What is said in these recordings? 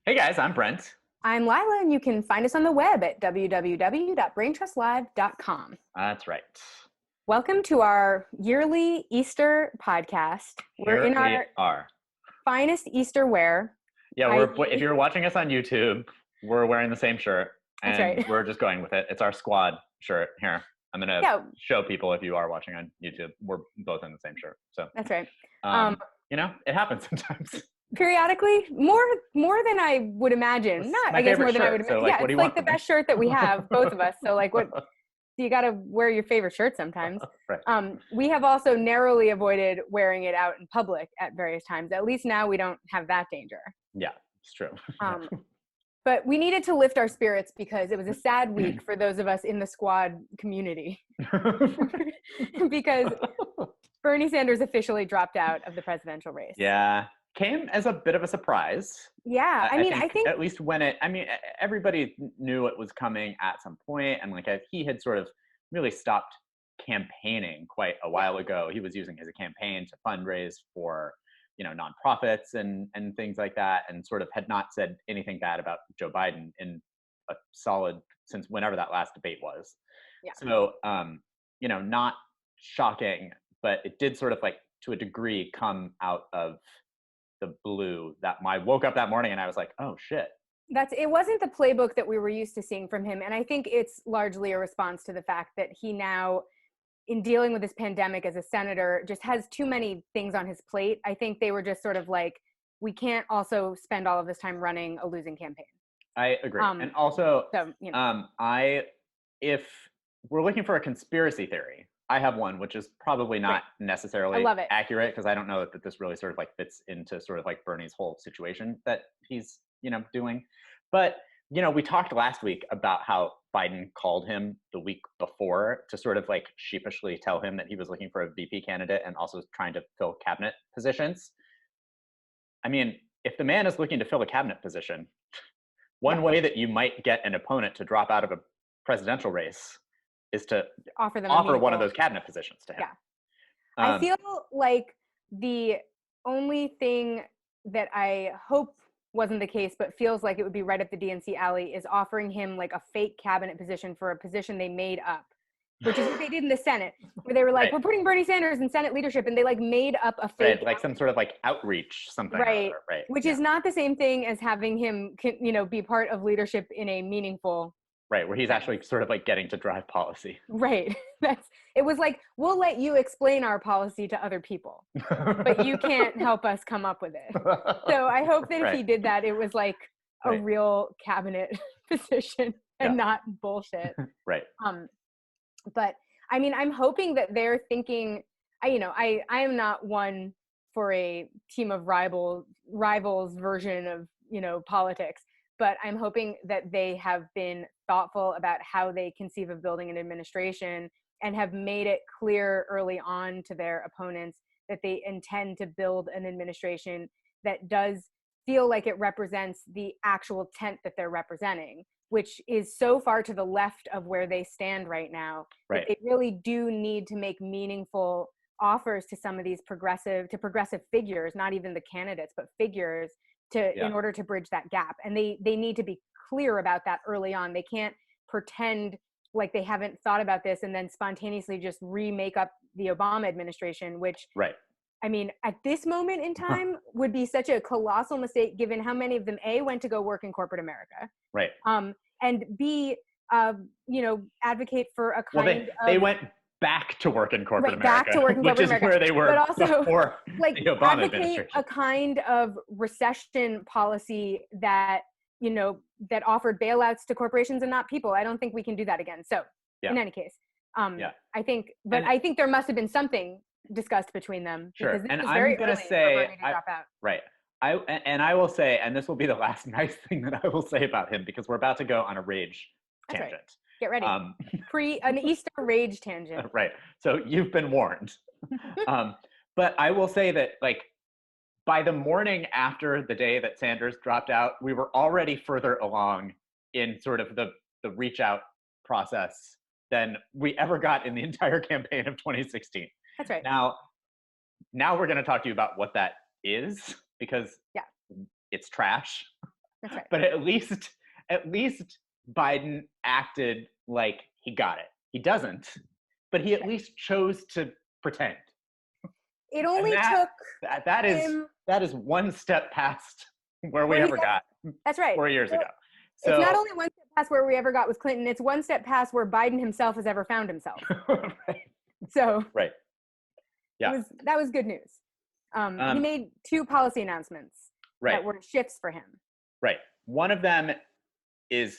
Hey guys, I'm Brent. I'm Lila, and you can find us on the web at www.braintrustlive.com. That's right. Welcome to our yearly Easter podcast. We're Here in we our are. finest Easter wear. Yeah, if you're watching us on YouTube, we're wearing the same shirt, That's and right. we're just going with it. It's our squad shirt. Here, I'm gonna Yeah, show people if you are watching on YouTube. We're both in the same shirt. So, that's right. um, it happens sometimes. Periodically, more than I would imagine. It's Not, my I guess, more favorite than I would shirt. So, imagine. like, Yeah, what do it's you like want the from me? best shirt that we have, both of us. So, like, what you got to wear your favorite shirt sometimes. Right. We have also narrowly avoided wearing it out in public at various times. At least now we don't have that danger. Yeah, it's true. Um, but we needed to lift our spirits because it was a sad week for those of us in the squad community because Bernie Sanders officially dropped out of the presidential race. Yeah, came as a bit of a surprise. Yeah, I think at least everybody knew it was coming at some point, and like he had sort of really stopped campaigning quite a while ago. He was using his campaign to fundraise for nonprofits and things like that, and sort of had not said anything bad about Joe Biden in a solid since whenever that last debate was. Yeah. So not shocking, but it did sort of like to a degree come out of the blue that I woke up that morning and I was like, oh shit. It wasn't the playbook that we were used to seeing from him. And I think it's largely a response to the fact that he now, in dealing with this pandemic as a senator, just has too many things on his plate. I think they were just sort of like, we can't also spend all of this time running a losing campaign. I agree. And also, if we're looking for a conspiracy theory, I have one, which is probably not necessarily accurate because I don't know that this really sort of like fits into sort of like Bernie's whole situation that he's, doing. But, we talked last week about how Biden called him the week before to sort of like sheepishly tell him that he was looking for a VP candidate and also trying to fill cabinet positions. I mean, if the man is looking to fill a cabinet position, one way that you might get an opponent to drop out of a presidential race is to offer one of those cabinet positions to him. Yeah. I feel like the only thing that I hope wasn't the case, but feels like it would be right up the DNC alley, is offering him like a fake cabinet position for a position they made up, which is what they did in the Senate, where they were like, we're putting Bernie Sanders in Senate leadership, and they like made up a fake, like some sort of like outreach something, right? Which is not the same thing as having him, be part of leadership in a meaningful. Right, where he's actually sort of like getting to drive policy. Right. It was like, we'll let you explain our policy to other people, but you can't help us come up with it. So I hope that if he did that, it was like a real cabinet position and not bullshit. Right. But I mean, I'm hoping that they're thinking, I am not one for a team of rivals version of, politics. But I'm hoping that they have been thoughtful about how they conceive of building an administration and have made it clear early on to their opponents that they intend to build an administration that does feel like it represents the actual tent that they're representing, which is so far to the left of where they stand right now. That they really do need to make meaningful offers to some of these progressive figures, not even the candidates, but figures, in order to bridge that gap. And they need to be clear about that early on. They can't pretend like they haven't thought about this and then spontaneously just remake up the Obama administration, which, I mean, at this moment in time would be such a colossal mistake, given how many of them, A, went to go work in corporate America. Right. And B, advocate for a kind of... They went back to work in corporate America, back to work in corporate America, where they were, but also before like the Obama advocate a kind of recession policy that that offered bailouts to corporations and not people. I don't think we can do that again. So in any case, I think there must have been something discussed between them. Sure, because and I'm going to say, I will say, and this will be the last nice thing that I will say about him, because we're about to go on a rage tangent. Right. Get ready. An Easter rage tangent. Right. So you've been warned. But I will say that, like, by the morning after the day that Sanders dropped out, we were already further along in sort of the reach out process than we ever got in the entire campaign of 2016. That's right. Now we're going to talk to you about what that is, because it's trash. That's right. But at least Biden acted like he got it. He doesn't, but he at least chose to pretend. It only took that is one step past where we ever got. That's right. 4 years ago. So it's not only one step past where we ever got with Clinton, it's one step past where Biden himself has ever found himself. Right. So right. Yeah. That was good news. He made 2 policy announcements that were shifts for him. Right. One of them is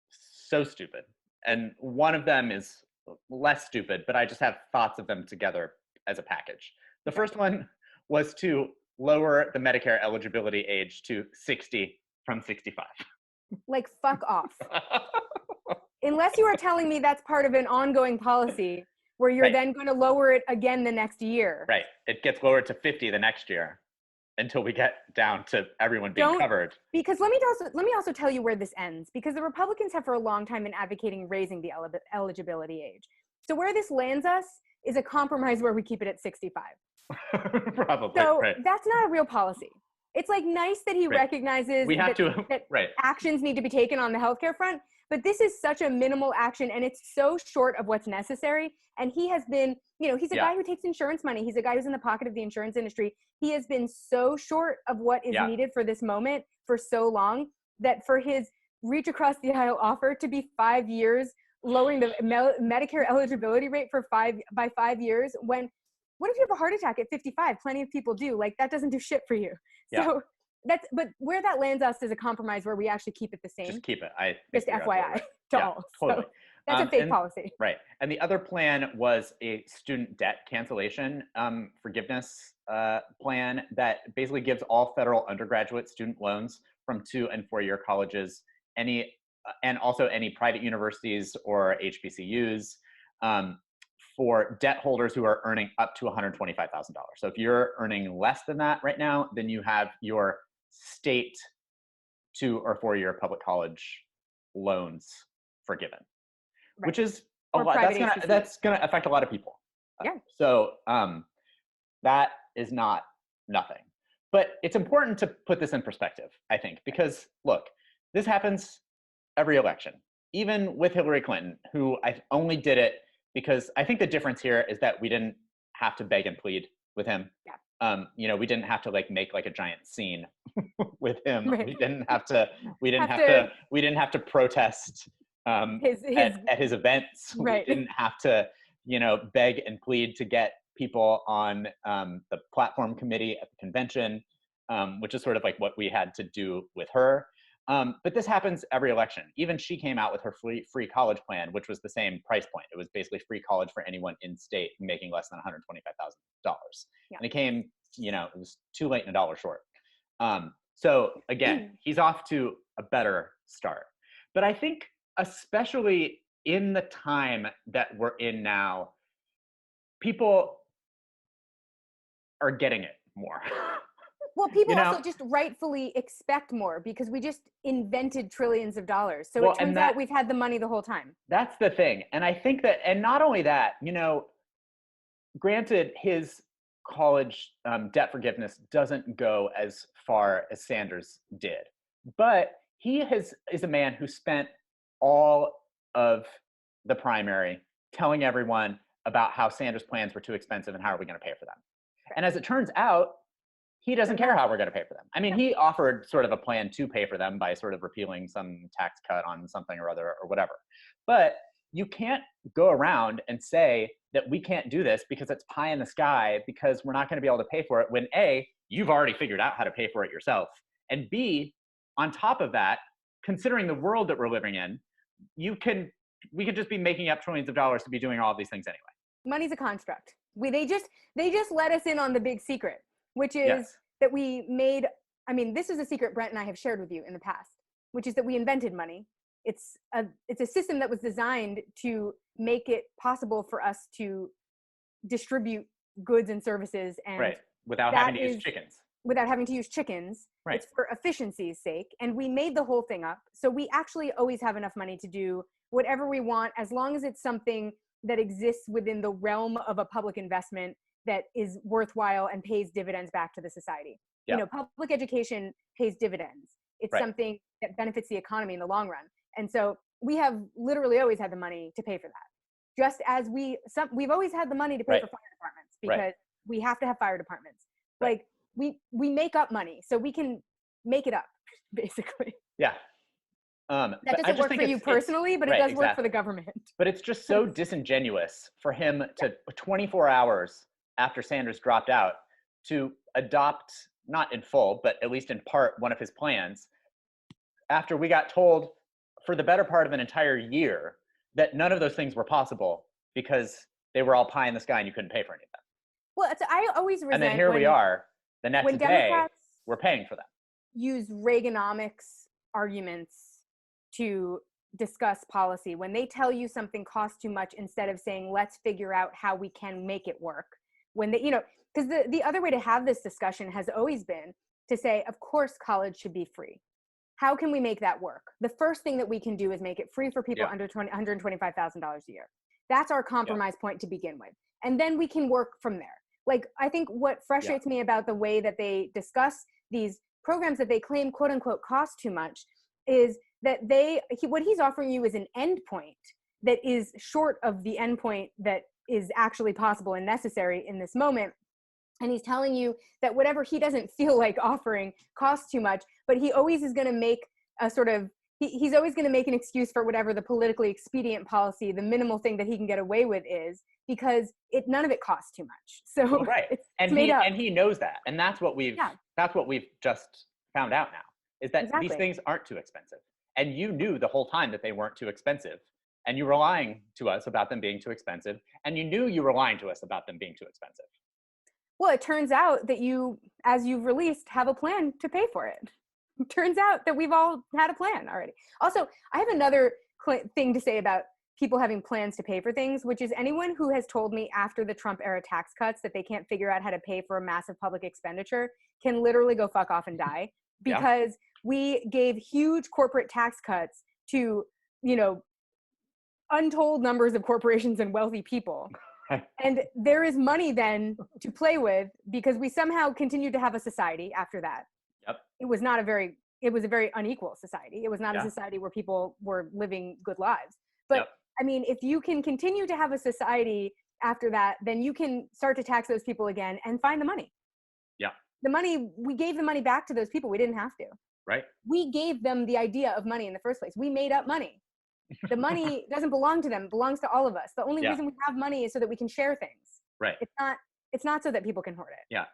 so stupid, and one of them is less stupid, but I just have thoughts of them together as a package. The first one was to lower the Medicare eligibility age to 60 from 65. Like, fuck off. Unless you are telling me that's part of an ongoing policy where you're then going to lower it again the next year. Right. It gets lowered to 50 the next year until we get down to everyone being covered. Because let me also tell you where this ends, because the Republicans have for a long time been advocating raising the eligibility age. So where this lands us is a compromise where we keep it at 65. Probably. So that's not a real policy. It's like nice that he recognizes that actions need to be taken on the healthcare front, but this is such a minimal action and it's so short of what's necessary. And he has been, he's a guy who takes insurance money. He's a guy who's in the pocket of the insurance industry. He has been so short of what is needed for this moment for so long that for his reach across the aisle offer to be 5 years, lowering the Medicare eligibility rate by 5 years, what if you have a heart attack at 55? Plenty of people do. Like, that doesn't do shit for you. Yeah. So but where that lands us is a compromise where we actually keep it the same. Just keep it. Just FYI to all. Totally. So that's a fake policy. Right. And the other plan was a student debt cancellation forgiveness plan that basically gives all federal undergraduate student loans from 2- and 4-year colleges, and also any private universities or HBCUs, for debt holders who are earning up to $125,000. So if you're earning less than that right now, then you have your state 2- or 4-year public college loans forgiven, which is a lot. That's gonna affect a lot of people. So that is not nothing. But it's important to put this in perspective, I think, because look, this happens every election, even with Hillary Clinton, who I only did it because I think the difference here is that we didn't have to beg and plead with him. We didn't have to make a giant scene with him. Right. We didn't have to protest at his events. Right. We didn't have to, beg and plead to get people on the platform committee at the convention, which is sort of like what we had to do with her. But this happens every election. Even she came out with her free college plan, which was the same price point. It was basically free college for anyone in state making less than $125,000. Yeah. And it came, it was too late and a dollar short. So again, he's off to a better start. But I think especially in the time that we're in now, people are getting it more. Well, people also just rightfully expect more because we just invented trillions of dollars. So it turns out we've had the money the whole time. That's the thing. And I think that, and not only that, granted, his college debt forgiveness doesn't go as far as Sanders did, but he is a man who spent all of the primary telling everyone about how Sanders' plans were too expensive and how are we going to pay for them. And as it turns out, he doesn't care how we're going to pay for them. I mean, he offered sort of a plan to pay for them by sort of repealing some tax cut on something or other or whatever. But you can't go around and say that we can't do this because it's pie in the sky because we're not going to be able to pay for it when A, you've already figured out how to pay for it yourself. And B, on top of that, considering the world that we're living in, we could just be making up trillions of dollars to be doing all of these things anyway. Money's a construct. They just let us in on the big secret, which is that we made, this is a secret Brent and I have shared with you in the past, which is that we invented money. It's a system that was designed to make it possible for us to distribute goods and services and without having to use chickens. Without having to use chickens. Right. It's for efficiency's sake. And we made the whole thing up. So we actually always have enough money to do whatever we want, as long as it's something that exists within the realm of a public investment that is worthwhile and pays dividends back to the society. Yep. Public education pays dividends. It's something that benefits the economy in the long run. And so we have literally always had the money to pay for that. Just as we've always had the money to pay for fire departments, because we have to have fire departments. Like we make up money, so we can make it up, basically. Yeah. That doesn't work for you personally, but it does work for the government. But it's just so disingenuous for him to 24 hours after Sanders dropped out to adopt, not in full, but at least in part, one of his plans, after we got told for the better part of an entire year that none of those things were possible because they were all pie in the sky and you couldn't pay for any of them. Well, I always resent and then here we are, the next day, we're paying for them. Use Reaganomics arguments to discuss policy. When they tell you something costs too much, instead of saying, let's figure out how we can make it work. When they, because the other way to have this discussion has always been to say, of course, college should be free. How can we make that work? The first thing that we can do is make it free for people under $125,000 a year. That's our compromise point to begin with. And then we can work from there. Like, I think what frustrates me about the way that they discuss these programs that they claim, quote unquote, cost too much, is that what he's offering you is an endpoint that is short of the endpoint that is actually possible and necessary in this moment. And he's telling you that whatever he doesn't feel like offering costs too much, but he always is going to make a sort of, he's always going to make an excuse for whatever the politically expedient policy, the minimal thing that he can get away with is, because none of it costs too much. So it's made up. And he knows that. And that's what we've just found out now, is that these things aren't too expensive. And you knew the whole time that they weren't too expensive. And you were lying to us about them being too expensive. And you knew you were lying to us about them being too expensive. Well, it turns out that you, as you've released, have a plan to pay for it. It turns out that we've all had a plan already. Also, I have another thing to say about people having plans to pay for things, which is anyone who has told me after the Trump era tax cuts that they can't figure out how to pay for a massive public expenditure can literally go fuck off and die, because we gave huge corporate tax cuts to, untold numbers of corporations and wealthy people. And there is money then to play with, because we somehow continued to have a society after that. It was a very unequal society. It was not a society where people were living good lives. But I mean, if you can continue to have a society after that, then you can start to tax those people again and find the money. We gave the money back to those people. We didn't have to. We gave them the idea of money in the first place. We made up money. The money doesn't belong to them. It belongs to all of us. The only reason we have money is so that we can share things. It's not so that people can hoard it.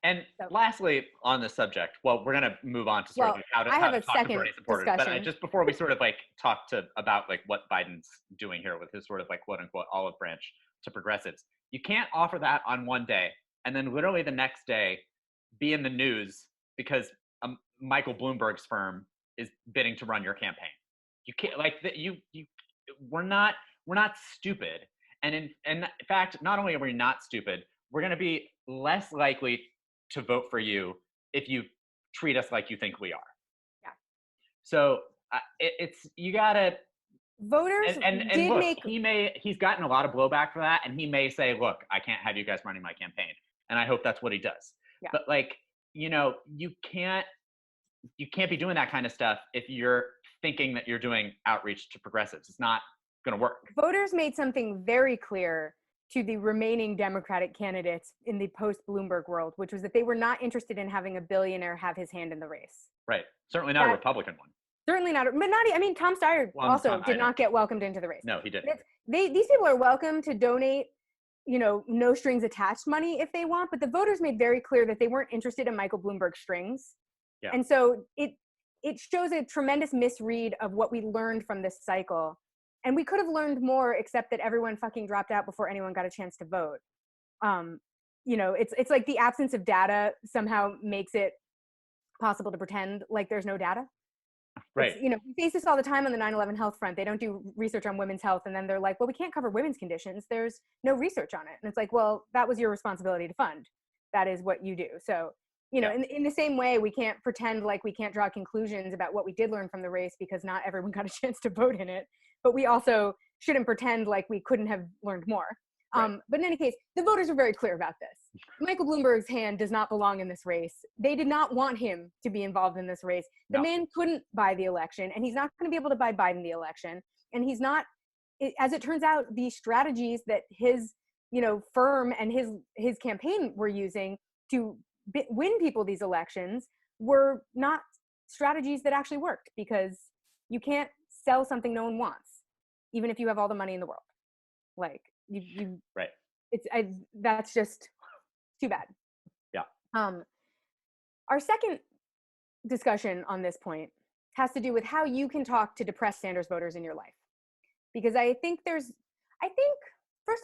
And lastly, on the subject, well, we're going to move on to sort of how to talk to Bernie supporters. But just before we sort of talk about what Biden's doing here with his sort of quote unquote olive branch to progressives, you can't offer that on one day and then literally the next day be in the news because Michael Bloomberg's firm is bidding to run your campaign. You can't we're not stupid. And in fact, not only are we not stupid, we're going to be less likely to vote for you if you treat us like you think we are. So you gotta voters and look, he's gotten a lot of blowback for that, and he may say, look, I can't have you guys running my campaign, and I hope that's what he does. But you can't be doing that kind of stuff if you're thinking that you're doing outreach to progressives. It's not going to work. Voters made something very clear to the remaining Democratic candidates in the post-Bloomberg world, which was that they were not interested in having a billionaire have his hand in the race. Certainly not a Republican one. Certainly not. But Tom Steyer did not get welcomed into the race. No, he didn't. These people are welcome to donate, no strings attached money if they want, but the voters made very clear that they weren't interested in Michael Bloomberg strings. And so it shows a tremendous misread of what we learned from this cycle. And we could have learned more, except that everyone fucking dropped out before anyone got a chance to vote. It's like the absence of data somehow makes it possible to pretend like there's no data. We face this all the time on the 9/11 health front. They don't do research on women's health, and then they're like, well, we can't cover women's conditions. There's no research on it. And it's like, well, that was your responsibility to fund. That is what you do. So, in the same way, we can't pretend like we can't draw conclusions about what we did learn from the race because not everyone got a chance to vote in it. But we also shouldn't pretend like we couldn't have learned more. But in any case, the voters are very clear about this. Michael Bloomberg's hand does not belong in this race. They did not want him to be involved in this race. The man couldn't buy the election, and he's not going to be able to buy Biden the election. And he's not, as it turns out, the strategies that his, firm and his campaign were using to win people these elections were not strategies that actually worked, because you can't sell something no one wants, even if you have all the money in the world. Like you right. That's just too bad. Yeah. Our second discussion on this point has to do with how you can talk to depressed Sanders voters in your life. Because I think first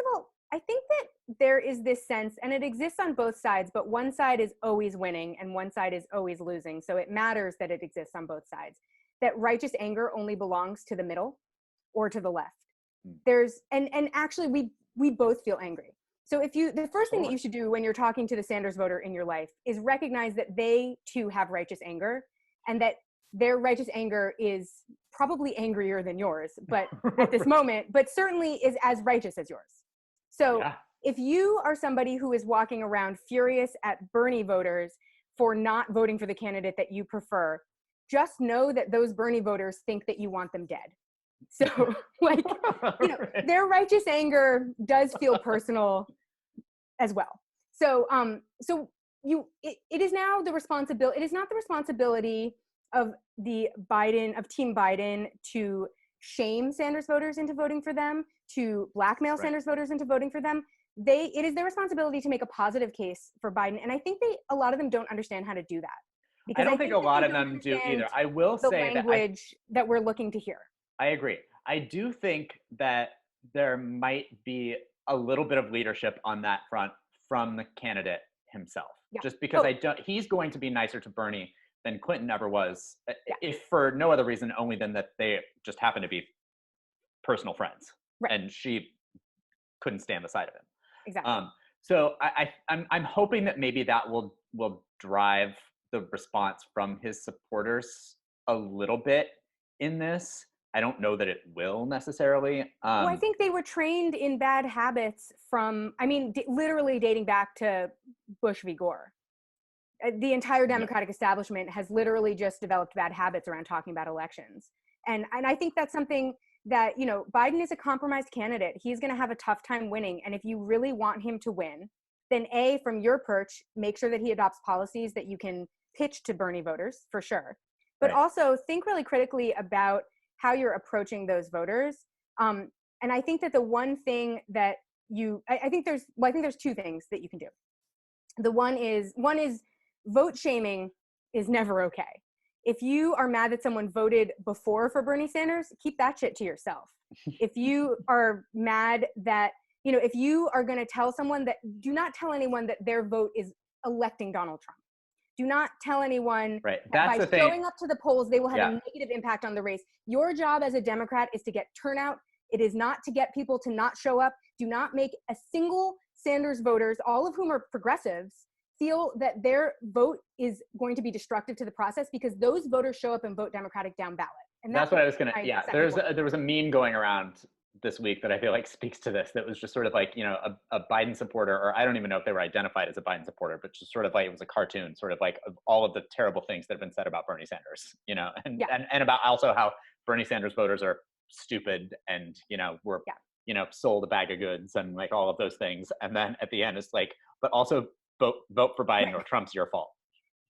of all, I think that there is this sense, and it exists on both sides, but one side is always winning and one side is always losing. So it matters that it exists on both sides, that righteous anger only belongs to the middle or to the left. And actually we both feel angry. So the first thing that you should do when you're talking to the Sanders voter in your life is recognize that they too have righteous anger, and that their righteous anger is probably angrier than yours, but at this moment, but certainly is as righteous as yours. So if you are somebody who is walking around furious at Bernie voters for not voting for the candidate that you prefer, just know that those Bernie voters think that you want them dead. So their righteous anger does feel personal as well. So, it is now the responsibility, it is not the responsibility of Team Biden to shame Sanders voters into voting for them, to blackmail Sanders voters into voting for them. It is their responsibility to make a positive case for Biden. And I think a lot of them don't understand how to do that. Because I don't think a lot of them do either. I will say the language that we're looking to hear. I agree. I do think that there might be a little bit of leadership on that front from the candidate himself. Just because he's going to be nicer to Bernie than Clinton ever was, if for no other reason only than that they just happen to be personal friends, and she couldn't stand the sight of him. Exactly. So I'm hoping that maybe that will drive the response from his supporters a little bit in this. I don't know that it will necessarily. Well, I think they were trained in bad habits from, literally dating back to Bush v. Gore. The entire Democratic establishment has literally just developed bad habits around talking about elections. And I think that's something that, Biden is a compromised candidate. He's going to have a tough time winning. And if you really want him to win, then from your perch, make sure that he adopts policies that you can pitch to Bernie voters, for sure. But also think really critically about how you're approaching those voters. And I think that the one thing that I think there's two things that you can do. The one is vote shaming is never okay. If you are mad that someone voted before for Bernie Sanders, keep that shit to yourself. If you are mad that, if you are going to tell someone that, do not tell anyone that their vote is electing Donald Trump. Do not tell anyone that by showing up to the polls, they will have a negative impact on the race. Your job as a Democrat is to get turnout. It is not to get people to not show up. Do not make a single Sanders voters, all of whom are progressives, feel that their vote is going to be destructive to the process, because those voters show up and vote Democratic down ballot. And that's what I was going to, there was a meme going around this week that I feel like speaks to this, that was just sort of like, a Biden supporter, or I don't even know if they were identified as a Biden supporter, but just sort of like, it was a cartoon, sort of like of all of the terrible things that have been said about Bernie Sanders, and about also how Bernie Sanders voters are stupid and, were, sold a bag of goods and like all of those things. And then at the end, it's like, but also vote for Biden or Trump's your fault.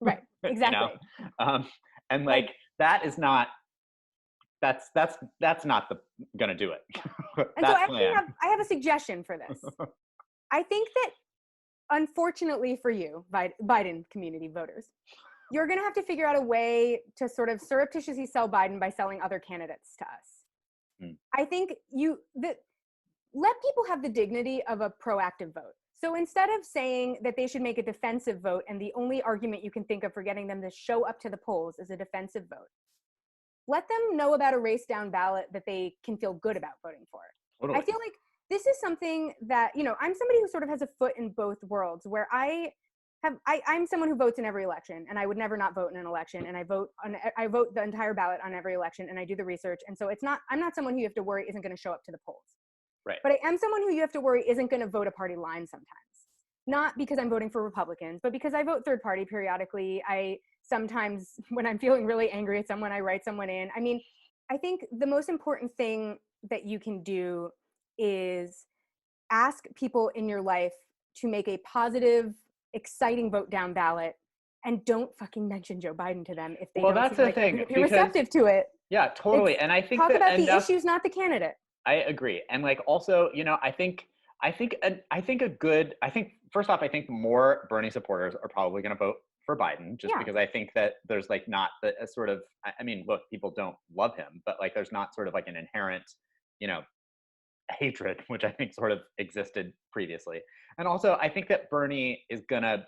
Right. Exactly. And like, that is not, that's not gonna do it. And so I have a suggestion for this. I think that, unfortunately for you, Biden community voters, you're gonna have to figure out a way to sort of surreptitiously sell Biden by selling other candidates to us. I think let people have the dignity of a proactive vote. So instead of saying that they should make a defensive vote, and the only argument you can think of for getting them to show up to the polls is a defensive vote, let them know about a race down ballot that they can feel good about voting for. Totally. I feel like this is something that, I'm somebody who sort of has a foot in both worlds, where I'm someone who votes in every election, and I would never not vote in an election, and I vote the entire ballot on every election, and I do the research. And so I'm not someone who you have to worry isn't going to show up to the polls. Right. But I am someone who you have to worry isn't going to vote a party line sometimes. Not because I'm voting for Republicans, but because I vote third party periodically. I sometimes, when I'm feeling really angry at someone, I write someone in. I mean, I think the most important thing that you can do is ask people in your life to make a positive, exciting vote down ballot, and don't fucking mention Joe Biden to them if they don't seem like they're going to be receptive to it. Yeah, totally. And I think talk about the issues, not the candidate. I agree. And like, also, you know, I think first off, I think more Bernie supporters are probably going to vote for Biden, just because I think that there's like not the sort of, I mean, look, people don't love him, but like there's not sort of like an inherent, you know, hatred, which I think sort of existed previously. And also, I think that Bernie is going to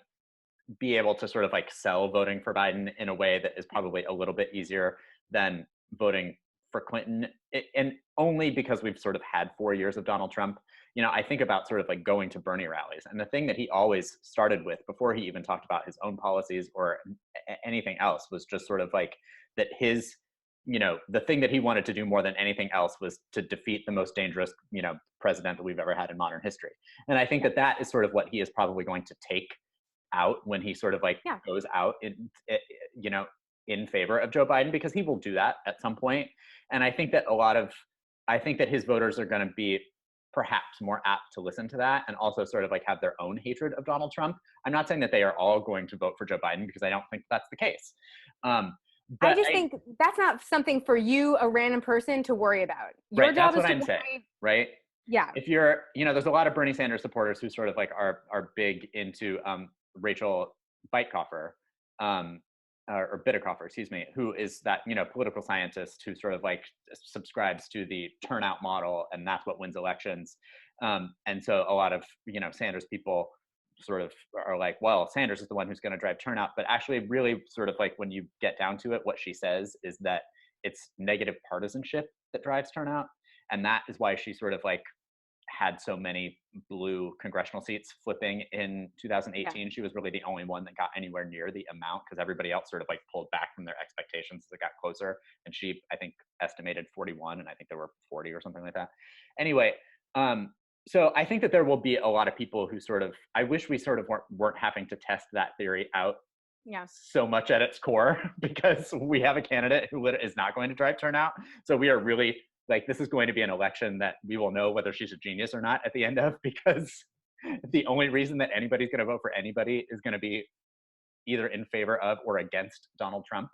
be able to sort of like sell voting for Biden in a way that is probably a little bit easier than voting for Clinton. And only because we've sort of had 4 years of Donald Trump. You know, I think about sort of like going to Bernie rallies, and the thing that he always started with before he even talked about his own policies or anything else was just sort of like that his, you know, the thing that he wanted to do more than anything else was to defeat the most dangerous, you know, president that we've ever had in modern history. And I think that that is sort of what he is probably going to take out when he sort of like goes out in, you know, in favor of Joe Biden, because he will do that at some point. And I think that I think that his voters are going to be perhaps more apt to listen to that, and also sort of like have their own hatred of Donald Trump. I'm not saying that they are all going to vote for Joe Biden, because I don't think that's the case. But I just think that's not something for you, a random person, to worry about. Your job is to saying, right? Yeah. If you're, you know, there's a lot of Bernie Sanders supporters who sort of like are big into Rachel Bitecofer, or Bitecofer, excuse me, who is that, you know, political scientist who sort of like subscribes to the turnout model, and that's what wins elections. And so a lot of, you know, Sanders people sort of are like, well, Sanders is the one who's going to drive turnout. But actually, really sort of like when you get down to it, what she says is that it's negative partisanship that drives turnout. And that is why she sort of like had so many blue congressional seats flipping in 2018. She was really the only one that got anywhere near the amount, because everybody else sort of like pulled back from their expectations as it got closer. And she, I think, estimated 41, and I think there were 40 or something like that. Anyway, so I think that there will be a lot of people who sort of, I wish we sort of weren't having to test that theory out so much at its core, because we have a candidate who is not going to drive turnout. So we are really like, this is going to be an election that we will know whether she's a genius or not at the end of, because the only reason that anybody's going to vote for anybody is going to be either in favor of or against Donald Trump.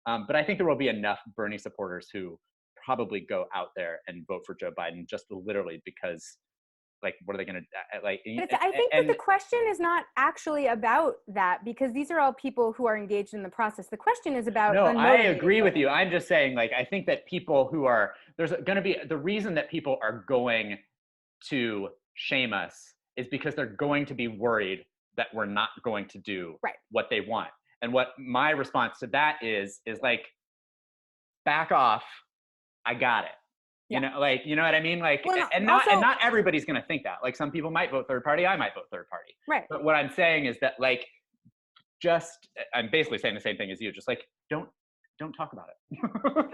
But I think there will be enough Bernie supporters who probably go out there and vote for Joe Biden, just literally because, like, what are they going to like? I think that the question is not actually about that, because these are all people who are engaged in the process. The question is about. No, I agree with you. I'm just saying, like, I think that people who are, there's going to be, the reason that people are going to shame us is because they're going to be worried that we're not going to do what they want. And what my response to that is like, back off. I got it. You know, like, you know what I mean? Like, well, and not everybody's going to think that. Like, some people might vote third party. I might vote third party. Right. But what I'm saying is that, like, I'm basically saying the same thing as you. Just like, don't talk about it.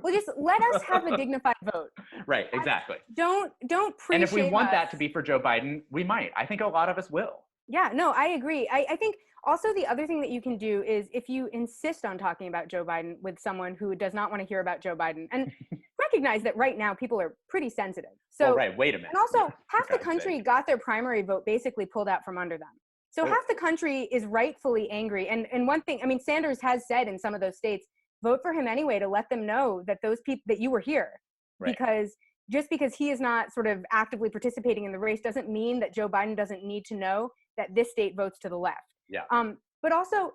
Well, just let us have a dignified vote. Right. Exactly. Don't pre-shame. And if we want that to be for Joe Biden, we might. I think a lot of us will. Yeah. No, I agree. I think also the other thing that you can do is, if you insist on talking about Joe Biden with someone who does not want to hear about Joe Biden, and recognize that right now people are pretty sensitive. So wait a minute. And also half the country got their primary vote basically pulled out from under them. So half the country is rightfully angry. And one thing, I mean, Sanders has said in some of those states, vote for him anyway, to let them know that those people, that you were here. Because just because he is not sort of actively participating in the race doesn't mean that Joe Biden doesn't need to know that this state votes to the left. Yeah. But also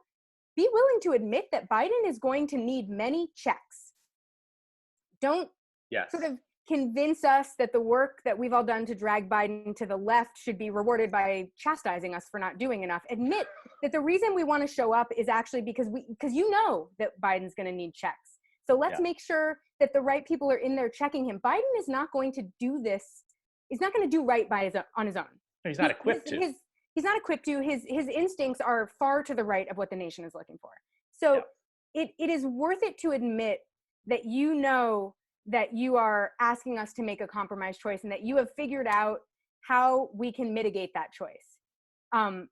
be willing to admit that Biden is going to need many checks. Don't sort of convince us that the work that we've all done to drag Biden to the left should be rewarded by chastising us for not doing enough. Admit that the reason we want to show up is actually because you know that Biden's going to need checks. So let's make sure that the right people are in there checking him. Biden is not going to do this. He's not going to do right on his own. He's not equipped to. He's not equipped to. His instincts are far to the right of what the nation is looking for. So it is worth it to admit that you know that you are asking us to make a compromise choice and that you have figured out how we can mitigate that choice. And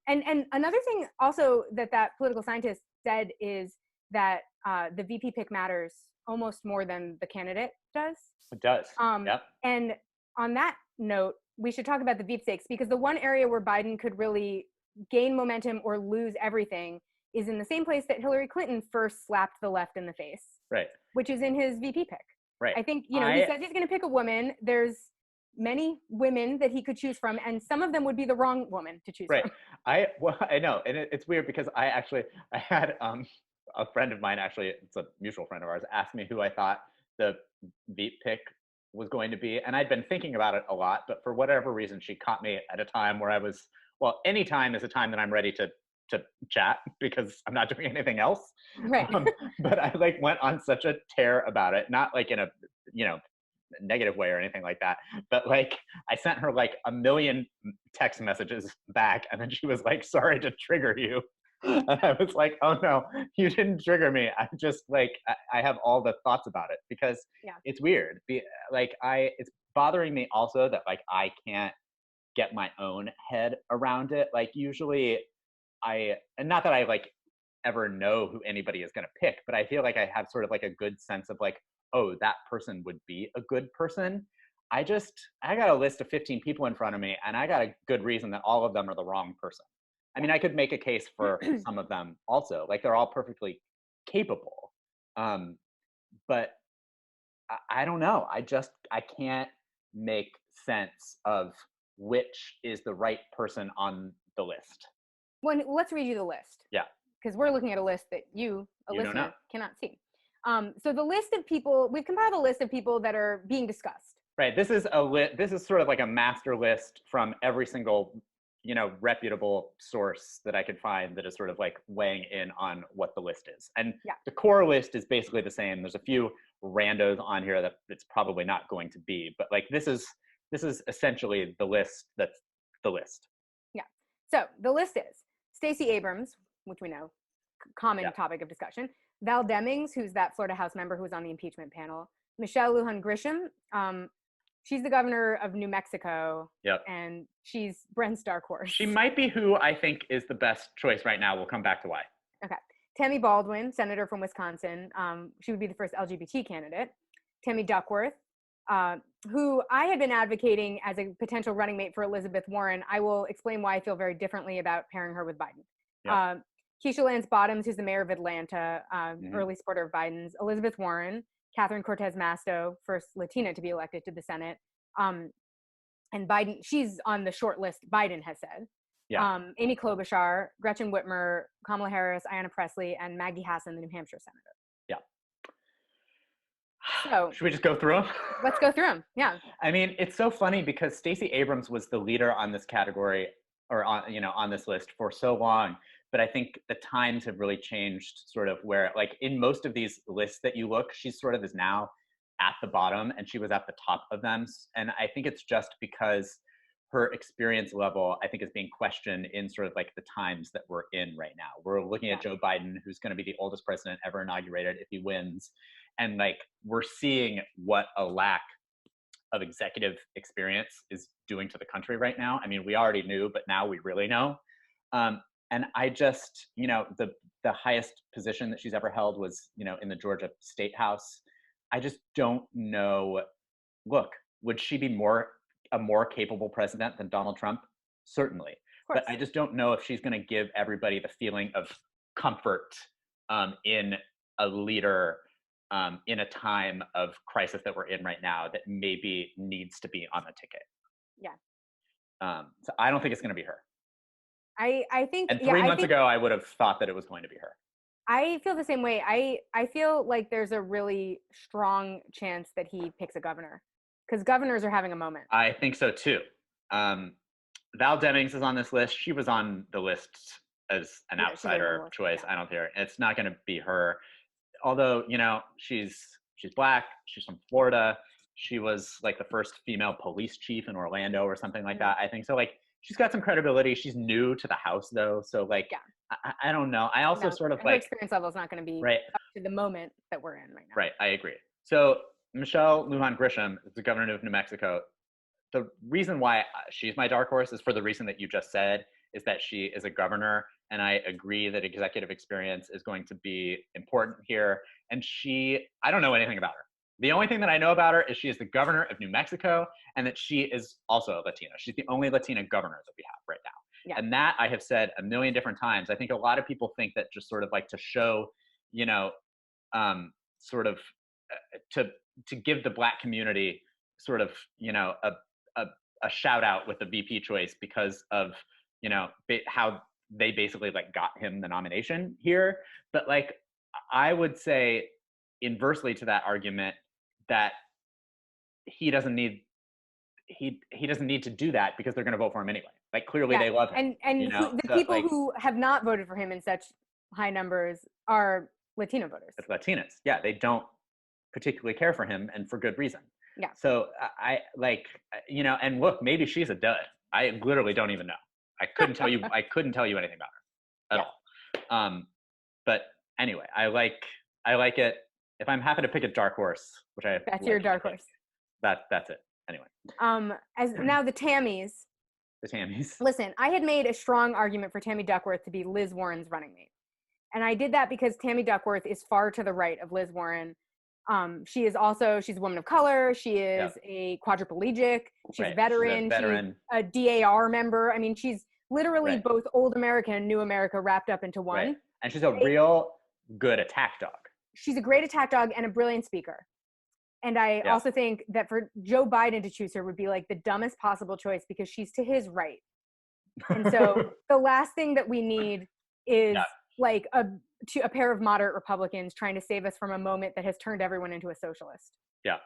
another thing also that political scientist said is that the VP pick matters almost more than the candidate does. It does. Yep. And on that note, we should talk about the sweepstakes, because the one area where Biden could really gain momentum or lose everything is in the same place that Hillary Clinton first slapped the left in the face, right? Which is in his VP pick. Right. I think, he says he's going to pick a woman. There's many women that he could choose from, and some of them would be the wrong woman to choose from. I know, and it's weird because I had a friend of mine, actually, it's a mutual friend of ours, asked me who I thought the VP pick was going to be, and I'd been thinking about it a lot, but for whatever reason, she caught me at a time where I was, well, any time is a time that I'm ready to chat because I'm not doing anything else. Right. But I like went on such a tear about it, not like in a, negative way or anything like that, but like I sent her like a million text messages back, and then she was like, sorry to trigger you. And I was like, oh no, you didn't trigger me. I'm just like, I have all the thoughts about it because it's weird. It's bothering me also that like I can't get my own head around it. Like usually and not that I like ever know who anybody is going to pick, but I feel like I have sort of like a good sense of like, oh, that person would be a good person. I got a list of 15 people in front of me, and I got a good reason that all of them are the wrong person. I mean, I could make a case for some of them also, like they're all perfectly capable. But I don't know. I can't make sense of which is the right person on the list. Well, let's read you the list. Yeah. Because we're looking at a list that you listener, cannot see. So the list of people, we've compiled a list of people that are being discussed. Right. This is sort of like a master list from every single, reputable source that I could find that is sort of like weighing in on what the list is. And the core list is basically the same. There's a few randos on here that it's probably not going to be, but like this is essentially the list that's the list. Yeah. So the list is Stacey Abrams, which we know, common topic of discussion. Val Demings, who's that Florida House member who was on the impeachment panel. Michelle Lujan Grisham, she's the governor of New Mexico. Yep. And she's Brent's dark horse. She might be who I think is the best choice right now. We'll come back to why. Okay. Tammy Baldwin, senator from Wisconsin. She would be the first LGBT candidate. Tammy Duckworth, who I had been advocating as a potential running mate for Elizabeth Warren. I will explain why I feel very differently about pairing her with Biden. Yep. Keisha Lance Bottoms, who's the mayor of Atlanta, early supporter of Biden's. Elizabeth Warren, Catherine Cortez Masto, first Latina to be elected to the Senate. And Biden, she's on the short list, Biden has said. Yeah. Amy Klobuchar, Gretchen Whitmer, Kamala Harris, Ayanna Pressley, and Maggie Hassan, the New Hampshire senator. Yeah. So should we just go through them? Let's go through them. Yeah. I mean, it's so funny because Stacey Abrams was the leader on this category or on this list for so long. But I think the times have really changed sort of where like in most of these lists that you look, she's sort of is now at the bottom and she was at the top of them. And I think it's just because her experience level, I think, is being questioned in sort of like the times that we're in right now. We're looking at Joe Biden, who's going to be the oldest president ever inaugurated if he wins. And like, we're seeing what a lack of executive experience is doing to the country right now. I mean, we already knew, but now we really know. And I just, the highest position that she's ever held was, in the Georgia State House. I just don't know. Look, would she be a more capable president than Donald Trump? Certainly. But I just don't know if she's going to give everybody the feeling of comfort in a leader in a time of crisis that we're in right now that maybe needs to be on the ticket. Yeah. So I don't think it's going to be her. I think, and 3 months ago, I would have thought that it was going to be her. I feel the same way. I feel like there's a really strong chance that he picks a governor because governors are having a moment. I think so too. Val Demings is on this list. She was on the list as an outsider choice. I don't think it's not going to be her. Although, she's Black. She's from Florida. She was like the first female police chief in Orlando or something like that. I think so. Like, she's got some credibility. She's new to the House though. So like, I don't know. I also sort of her experience level is not going to be up to the moment that we're in right now. Right. I agree. So Michelle Lujan Grisham is the governor of New Mexico. The reason why she's my dark horse is for the reason that you just said, is that she is a governor. And I agree that executive experience is going to be important here. And I don't know anything about her. The only thing that I know about her is she is the governor of New Mexico, and that she is also a Latina. She's the only Latina governor that we have right now. Yeah. And that I have said a million different times. I think a lot of people think that just sort of like to show, sort of to give the Black community sort of, a shout out with the VP choice because of, how they basically like got him the nomination here. But like, I would say inversely to that argument that he doesn't need to do that because they're going to vote for him anyway. Like clearly they love him. And the people who have not voted for him in such high numbers are Latino voters. It's Latinas. Yeah, they don't particularly care for him, and for good reason. Yeah. So I like, and look, maybe she's a dud. I literally don't even know. I couldn't tell you. I couldn't tell you anything about her at all. But anyway, I like it. If I'm happy to pick a dark horse, which that's your dark horse. That's it. Anyway. As now the Tammys. The Tammys. Listen, I had made a strong argument for Tammy Duckworth to be Liz Warren's running mate, and I did that because Tammy Duckworth is far to the right of Liz Warren. She's a woman of color. She is a quadriplegic. She's a veteran. She's a DAR member. I mean, she's literally both old America and new America wrapped up into one. Right. And she's a real good attack dog. She's a great attack dog and a brilliant speaker. And I also think that for Joe Biden to choose her would be like the dumbest possible choice because she's to his right. And so the last thing that we need is like a pair of moderate Republicans trying to save us from a moment that has turned everyone into a socialist. Yeah.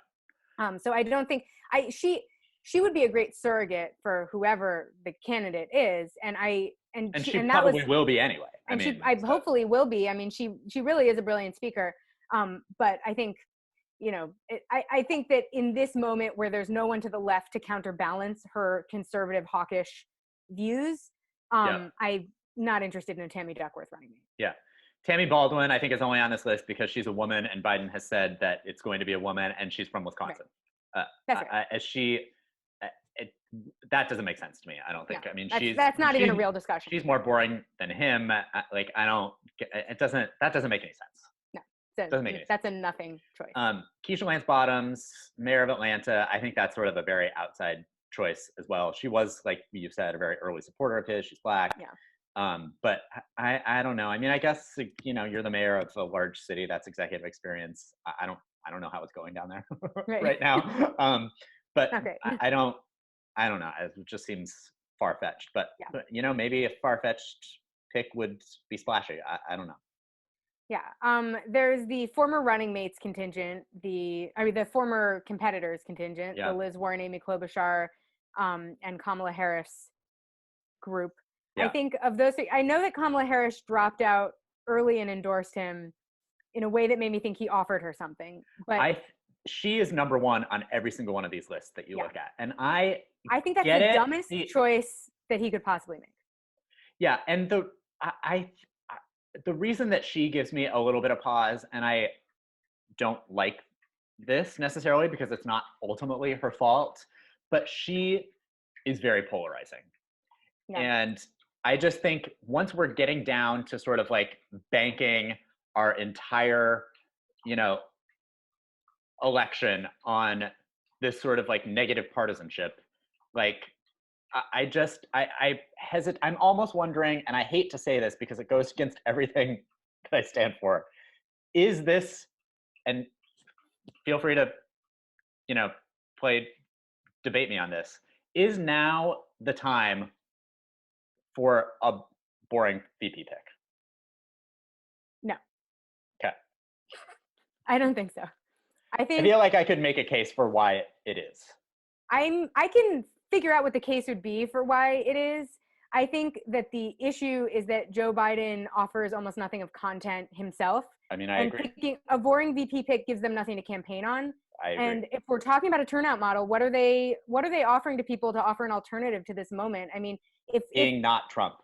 So I don't think she would be a great surrogate for whoever the candidate is. And she probably will be anyway. I hopefully will be. I mean, she really is a brilliant speaker. But I think, I think that in this moment where there's no one to the left to counterbalance her conservative hawkish views, I'm not interested in a Tammy Duckworth running mate. Yeah. Tammy Baldwin, I think, is only on this list because she's a woman and Biden has said that it's going to be a woman and she's from Wisconsin. Right. That's right. That doesn't make sense to me. I don't think. No. I mean, that's not even a real discussion. She's more boring than him. That doesn't make any sense. No, doesn't make any sense. That's a nothing choice. Keisha Lance Bottoms, mayor of Atlanta. I think that's sort of a very outside choice as well. She was, like you said, a very early supporter of his. She's Black. Yeah. But I don't know. I mean, I guess, you're the mayor of a large city. That's executive experience. I don't know how it's going down there right now. But I don't know. It just seems far-fetched. But maybe a far-fetched pick would be splashy. I don't know. Yeah. There's the former running mates contingent, the former competitors contingent, the Liz Warren, Amy Klobuchar, and Kamala Harris group. Yeah. I think of those three, I know that Kamala Harris dropped out early and endorsed him in a way that made me think he offered her something. But she is number one on every single one of these lists that you look at. And I think that's the dumbest choice that he could possibly make. Yeah. And the reason that she gives me a little bit of pause, and I don't like this necessarily because it's not ultimately her fault, but she is very polarizing. Yeah. And I just think once we're getting down to sort of like banking our entire, election on this sort of like negative partisanship, like I hesitate. I'm almost wondering, and I hate to say this because it goes against everything that I stand for, is this, and feel free to, debate me on this, is now the time for a boring VP pick? No. Okay. I don't think so. I feel like I could make a case for why it is. I can figure out what the case would be for why it is. I think that the issue is that Joe Biden offers almost nothing of content himself. I mean, I agree. A boring VP pick gives them nothing to campaign on. I agree. And if we're talking about a turnout model, what are they offering to people to offer an alternative to this moment? I mean, if not Trump.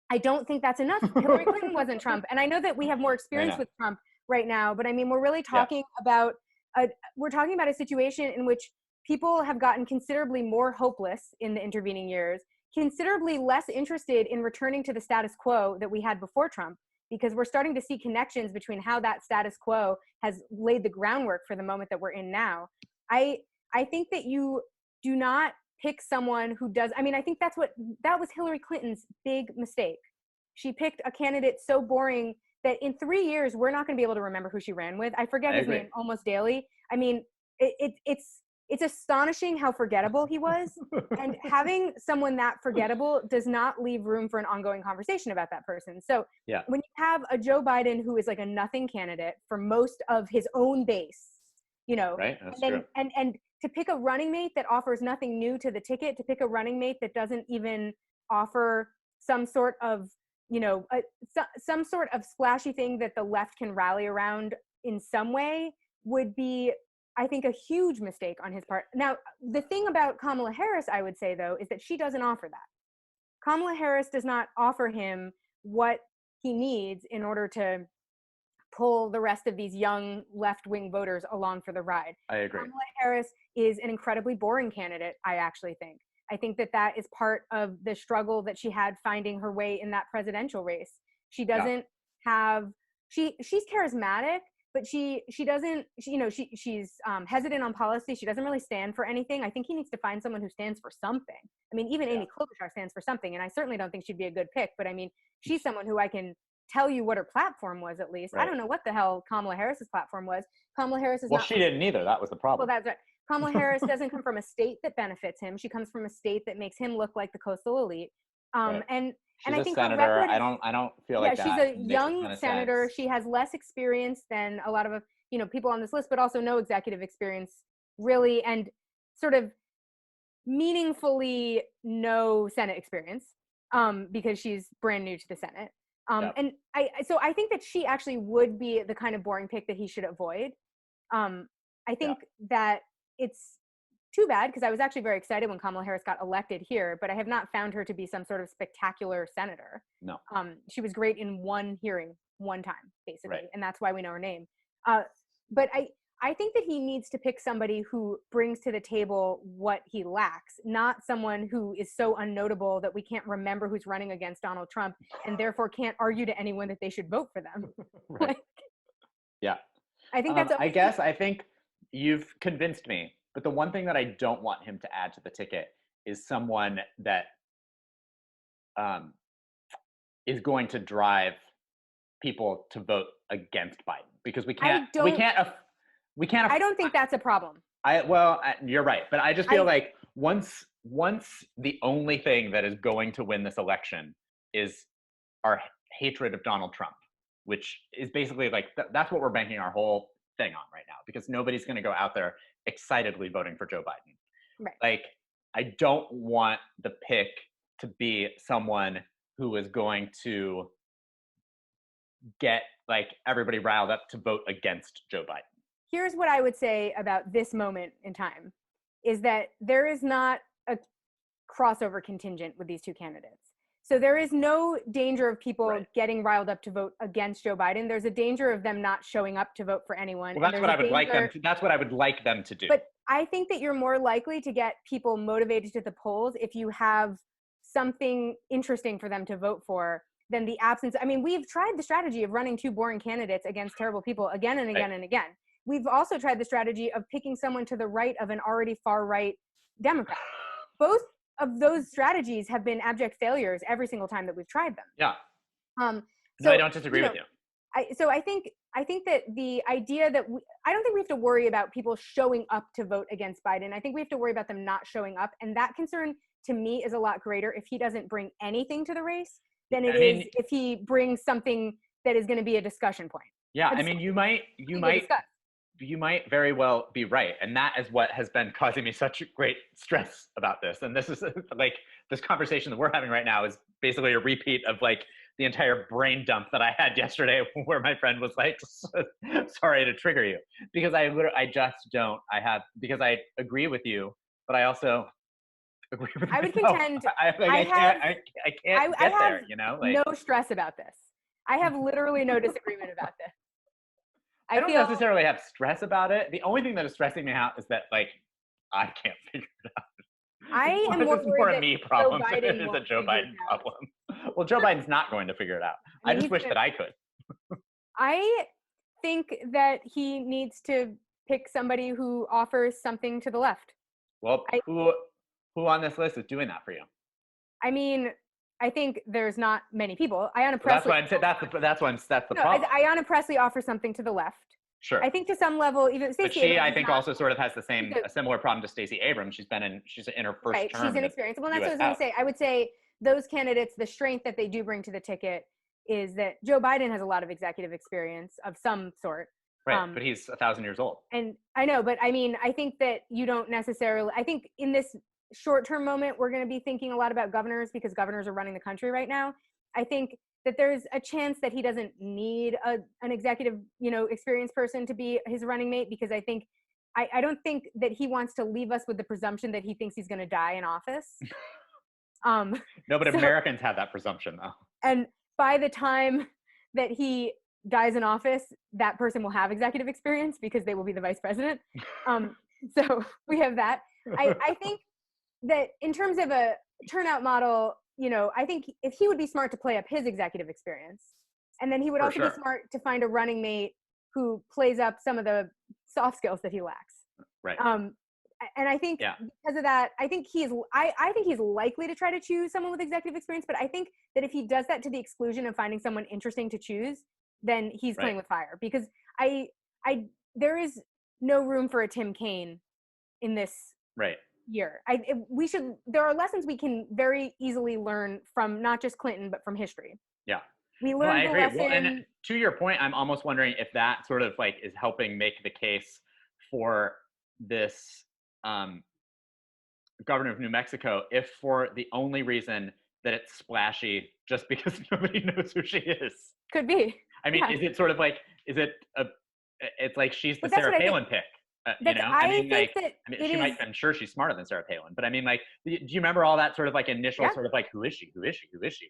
I don't think that's enough. Hillary Clinton wasn't Trump. And I know that we have more experience with Trump right now, but I mean, we're really talking about we're talking about a situation in which people have gotten considerably more hopeless in the intervening years, considerably less interested in returning to the status quo that we had before Trump, because we're starting to see connections between how that status quo has laid the groundwork for the moment that we're in now. I think that you do not pick someone who does, I think that was Hillary Clinton's big mistake. She picked a candidate so boring that in 3 years, we're not going to be able to remember who she ran with. I forget his name almost daily. It's astonishing how forgettable he was. And having someone that forgettable does not leave room for an ongoing conversation about that person. So when you have a Joe Biden who is like a nothing candidate for most of his own base, right? That's true. And to pick a running mate that offers nothing new to the ticket, to pick a running mate that doesn't even offer some sort of some sort of splashy thing that the left can rally around in some way would be, I think, a huge mistake on his part. Now, the thing about Kamala Harris, I would say, though, is that she doesn't offer that. Kamala Harris does not offer him what he needs in order to pull the rest of these young left-wing voters along for the ride. I agree. Kamala Harris is an incredibly boring candidate, I actually think. I think that is part of the struggle that she had finding her way in that presidential race. She doesn't have, she's charismatic, but she's hesitant on policy. She doesn't really stand for anything. I think he needs to find someone who stands for something. Even Amy Klobuchar stands for something, and I certainly don't think she'd be a good pick, but she's someone who I can tell you what her platform was, at least. Right. I don't know what the hell Kamala Harris's platform was. Kamala Harris is she didn't either. That was the problem. Well, that's right. Kamala Harris doesn't come from a state that benefits him. She comes from a state that makes him look like the coastal elite. Right. And she's I think a senator. I don't feel like that. She's a young senator. She has less experience than a lot of people on this list, but also no executive experience really, and sort of meaningfully no Senate experience, because she's brand new to the Senate. And I think that she actually would be the kind of boring pick that he should avoid. I think that it's too bad, because I was actually very excited when Kamala Harris got elected here, but I have not found her to be some sort of spectacular senator. No. She was great in one hearing, one time, basically, right. and that's why we know her name. But I think that he needs to pick somebody who brings to the table what he lacks, not someone who is so unnotable that we can't remember who's running against Donald Trump and therefore can't argue to anyone that they should vote for them. Right. Yeah. I think I think you've convinced me, but the one thing that I don't want him to add to the ticket is someone that is going to drive people to vote against Biden, because we can't. I don't think that's a problem. You're right, but I just feel like once the only thing that is going to win this election is our hatred of Donald Trump, which is basically like that's what we're banking our whole thing on right now, because nobody's going to go out there excitedly voting for Joe Biden. Right. Like, I don't want the pick to be someone who is going to get like everybody riled up to vote against Joe Biden. Here's what I would say about this moment in time, is that there is not a crossover contingent with these two candidates. So there is no danger of people getting riled up to vote against Joe Biden. There's a danger of them not showing up to vote for anyone. Well, that's what I would like them to. That's what I would like them to do. But I think that you're more likely to get people motivated to the polls if you have something interesting for them to vote for than the absence. We've tried the strategy of running two boring candidates against terrible people again and again and again. We've also tried the strategy of picking someone to the right of an already far right Democrat. Both of those strategies have been abject failures every single time that we've tried them. Yeah. So I don't disagree with you. I think that the idea that I don't think we have to worry about people showing up to vote against Biden. I think we have to worry about them not showing up. And that concern to me is a lot greater if he doesn't bring anything to the race than it is if he brings something that is going to be a discussion point. Yeah. You might very well be right. And that is what has been causing me such great stress about this. And this is like, this conversation that we're having right now is basically a repeat of like the entire brain dump that I had yesterday, where my friend was like, sorry to trigger you, because I agree with you, but I also agree with I would contend I can't get there, no stress about this. I have literally no disagreement about this. I don't necessarily have stress about it. The only thing that is stressing me out is that like I can't figure it out. I am more worried a me problem than it is a Joe Biden problem. Well, Joe Biden's not going to figure it out. I just wish that I could. I think that he needs to pick somebody who offers something to the left. Well, who on this list is doing that for you? I mean, I think there's not many people. Ayanna Pressley. That's why I'm saying that's the problem. Ayanna Pressley offers something to the left. Sure. I think to some level, even Stacey. But she, I think, also sort of has a similar problem to Stacey Abrams. She's in her first term. She's inexperienced. Well, that's what I was going to say. I would say those candidates, the strength that they do bring to the ticket is that Joe Biden has a lot of executive experience of some sort. Right, but he's 1,000 years old. And I know, but I mean, I think that you don't necessarily. I think in this short-term moment, we're going to be thinking a lot about governors because governors are running the country right now. I think that there's a chance that he doesn't need an executive, experienced person to be his running mate, because I think I don't think that he wants to leave us with the presumption that he thinks he's going to die in office. No, but Americans have that presumption though. And by the time that he dies in office, that person will have executive experience because they will be the vice president. So we have that. I think that in terms of a turnout model, I think if he would be smart to play up his executive experience, and then he would also be smart to find a running mate who plays up some of the soft skills that he lacks. Right. And I think because of that, I think he's likely to try to choose someone with executive experience. But I think that if he does that to the exclusion of finding someone interesting to choose, then he's playing with fire, because there is no room for a Tim Kaine in this year. There are lessons we can very easily learn from not just Clinton, but from history. Yeah. We learned I agree. Well, and to your point, I'm almost wondering if that sort of like is helping make the case for this governor of New Mexico, if for the only reason that it's splashy just because nobody knows who she is. Could be. I mean, is it sort of like, it's like she's the Sarah Palin pick, I'm sure she's smarter than Sarah Palin, but I mean, like, do you remember all that sort of like initial sort of like, who is she?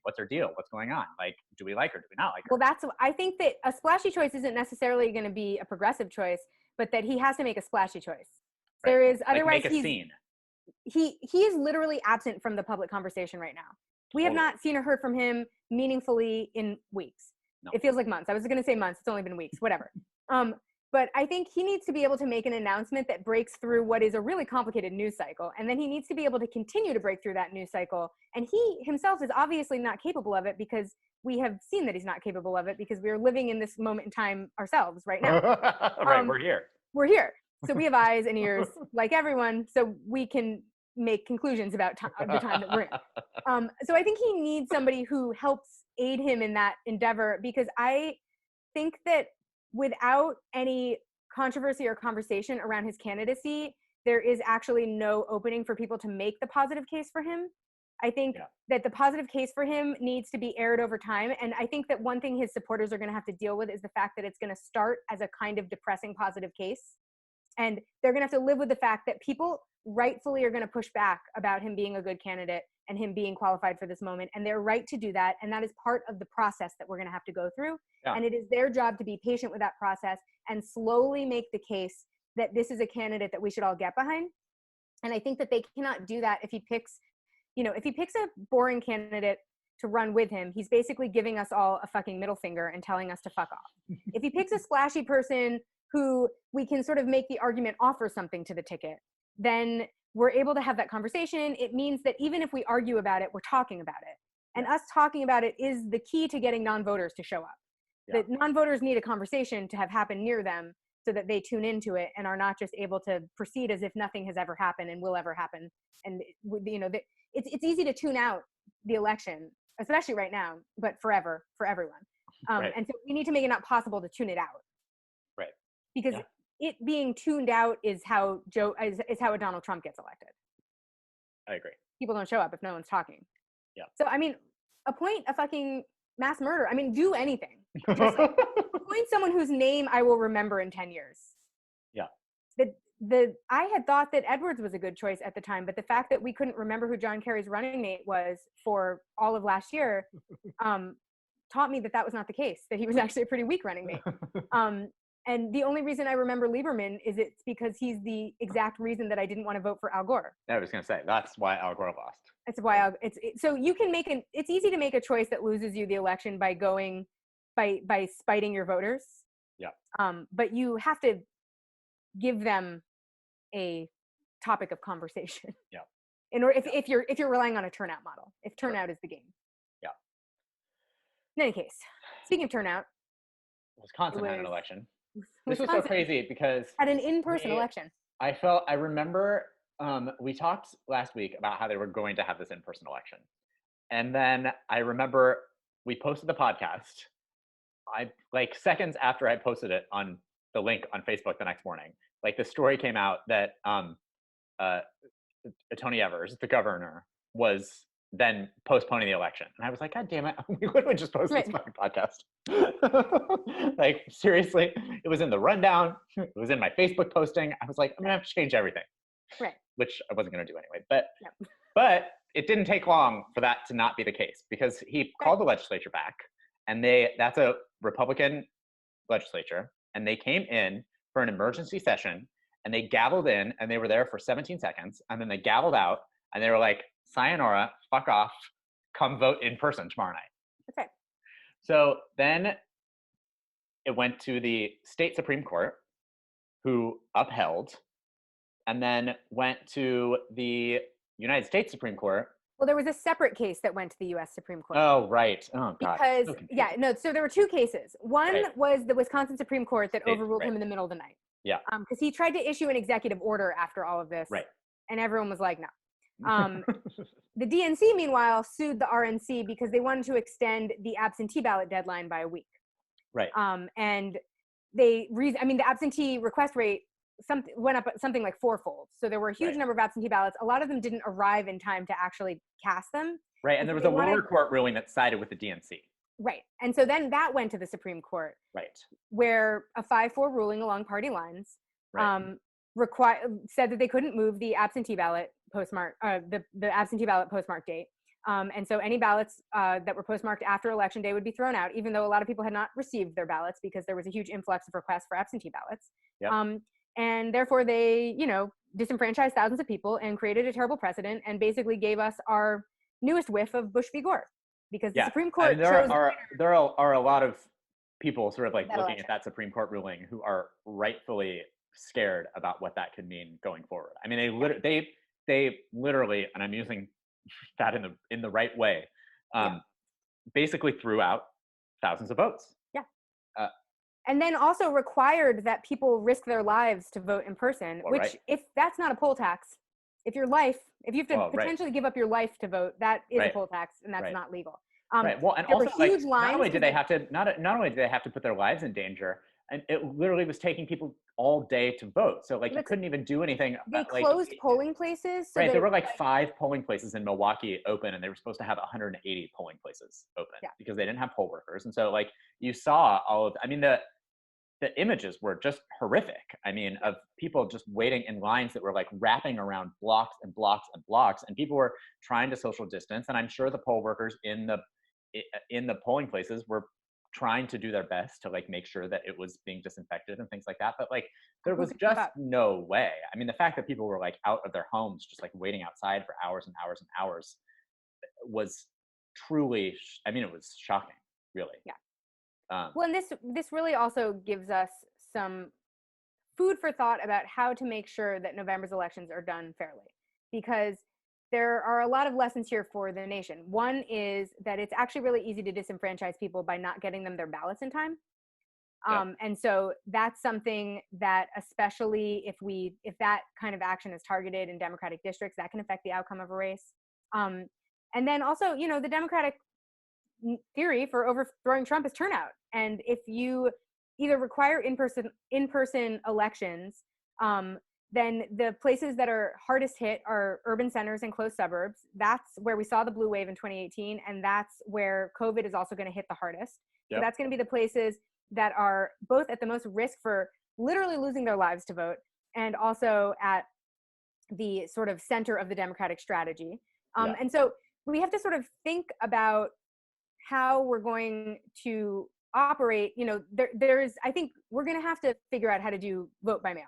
What's her deal? What's going on? Like, do we like her? Do we not like her? Well, I think that a splashy choice isn't necessarily going to be a progressive choice, but that he has to make a splashy choice. Right. There is, otherwise make a scene. He is literally absent from the public conversation right now. We have not seen or heard from him meaningfully in weeks. No. It feels like months. I was going to say months. It's only been weeks, whatever. But I think he needs to be able to make an announcement that breaks through what is a really complicated news cycle. And then he needs to be able to continue to break through that news cycle. And he himself is obviously not capable of it, because we have seen that he's not capable of it, because we are living in this moment in time ourselves right now. Right, we're here. We're here. So we have eyes and ears like everyone, so we can make conclusions about the time that we're in. So I think he needs somebody who helps aid him in that endeavor, because I think that without any controversy or conversation around his candidacy, there is actually no opening for people to make the positive case for him. I think that the positive case for him needs to be aired over time. And I think that one thing his supporters are going to have to deal with is the fact that it's going to start as a kind of depressing positive case. And they're going to have to live with the fact that people rightfully are going to push back about him being a good candidate and him being qualified for this moment. And they're right to do that. And that is part of the process that we're going to have to go through. Yeah. And it is their job to be patient with that process and slowly make the case that this is a candidate that we should all get behind. And I think that they cannot do that if he picks a boring candidate to run with him. He's basically giving us all a fucking middle finger and telling us to fuck off. If he picks a splashy person who we can sort of make the argument offer something to the ticket, then we're able to have that conversation. It means that even if we argue about it, we're talking about it. And us talking about it is the key to getting non-voters to show up. Yeah. That non-voters need a conversation to have happen near them so that they tune into it and are not just able to proceed as if nothing has ever happened and will ever happen. And, it's easy to tune out the election, especially right now, but forever, for everyone. Right. And so we need to make it not possible to tune it out. Right. Because it being tuned out is how a Donald Trump gets elected. I agree. People don't show up if no one's talking. Yeah. So, I mean, appoint a fucking mass murderer. I mean, do anything. Just appoint someone whose name I will remember in 10 years. Yeah. I had thought that Edwards was a good choice at the time, but the fact that we couldn't remember who John Kerry's running mate was for all of last year taught me that was not the case, that he was actually a pretty weak running mate. And the only reason I remember Lieberman is it's because he's the exact reason that I didn't want to vote for Al Gore. I was going to say, that's why Al Gore lost. That's why so you can it's easy to make a choice that loses you the election by by spiting your voters. Yeah. But you have to give them a topic of conversation. Yeah. In order, if you're relying on a turnout model, if turnout is the game. Yeah. In any case, speaking of turnout, Wisconsin had an election. This was so crazy because had an in-person election. I remember we talked last week about how they were going to have this in-person election. And then I remember we posted the podcast. I like seconds after I posted it on the link on Facebook the next morning, like the story came out that Tony Evers, the governor, was then postponing the election. And I was like, God damn it, we literally just posted this fucking podcast. Like, seriously, it was in the rundown. It was in my Facebook posting. I was like, I'm gonna have to change everything. Right. Which I wasn't gonna do anyway. But it didn't take long for that to not be the case, because he called the legislature back, and that's a Republican legislature, and they came in for an emergency session, and they gavelled in, and they were there for 17 seconds, and then they gavelled out, and they were like, sayonara, fuck off, come vote in person tomorrow night. Okay. So then it went to the state Supreme Court, who upheld, and then went to the United States Supreme Court. Well, there was a separate case that went to the U.S. Supreme Court. Oh, right. Oh, God. Because, so there were two cases. One was the Wisconsin Supreme Court that overruled him in the middle of the night. Yeah. Because he tried to issue an executive order after all of this. Right. And everyone was like, no. The DNC, meanwhile, sued the RNC because they wanted to extend the absentee ballot deadline by a week. Right. And the absentee request rate went up something like fourfold. So there were a huge number of absentee ballots. A lot of them didn't arrive in time to actually cast them. Right. And there was a lower court ruling that sided with the DNC. Right. And so then that went to the Supreme Court. Right. Where a 5-4 ruling along party lines said that they couldn't move the absentee ballot postmark, the absentee ballot postmark date. And so any ballots that were postmarked after election day would be thrown out, even though a lot of people had not received their ballots because there was a huge influx of requests for absentee ballots. Yep. And therefore they, disenfranchised thousands of people and created a terrible precedent and basically gave us our newest whiff of Bush v. Gore. Because the Supreme Court there are a lot of people sort of like looking at that Supreme Court ruling who are rightfully scared about what that could mean going forward. I mean, they literally, and I'm using that in the right way, basically threw out thousands of votes. Yeah. And then also required that people risk their lives to vote in person, if that's not a poll tax, if you have to potentially give up your life to vote, that is a poll tax, and that's not legal. Right. Well, and also, not only did they have to put their lives in danger, and it literally was taking people all day to vote. So you couldn't even do anything. They closed polling places. So there were 5 polling places in Milwaukee open, and they were supposed to have 180 polling places open because they didn't have poll workers. And so you saw the images were just horrific. I mean, of people just waiting in lines that were wrapping around blocks and blocks and blocks, and people were trying to social distance. And I'm sure the poll workers in the polling places were trying to do their best to make sure that it was being disinfected and things like that. But there was just no way. I mean, the fact that people were out of their homes, just waiting outside for hours and hours and hours was truly, it was shocking, really. Yeah. Well, and this really also gives us some food for thought about how to make sure that November's elections are done fairly, because there are a lot of lessons here for the nation. One is that it's actually really easy to disenfranchise people by not getting them their ballots in time. And so that's something that, especially if that kind of action is targeted in Democratic districts, that can affect the outcome of a race. And then also, the Democratic theory for overthrowing Trump is turnout. And if you either require in-person elections, then the places that are hardest hit are urban centers and close suburbs. That's where we saw the blue wave in 2018, and that's where COVID is also going to hit the hardest. Yep. So that's going to be the places that are both at the most risk for literally losing their lives to vote, and also at the sort of center of the Democratic strategy. And so we have to sort of think about how we're going to operate, there's, I think we're going to have to figure out how to do vote by mail.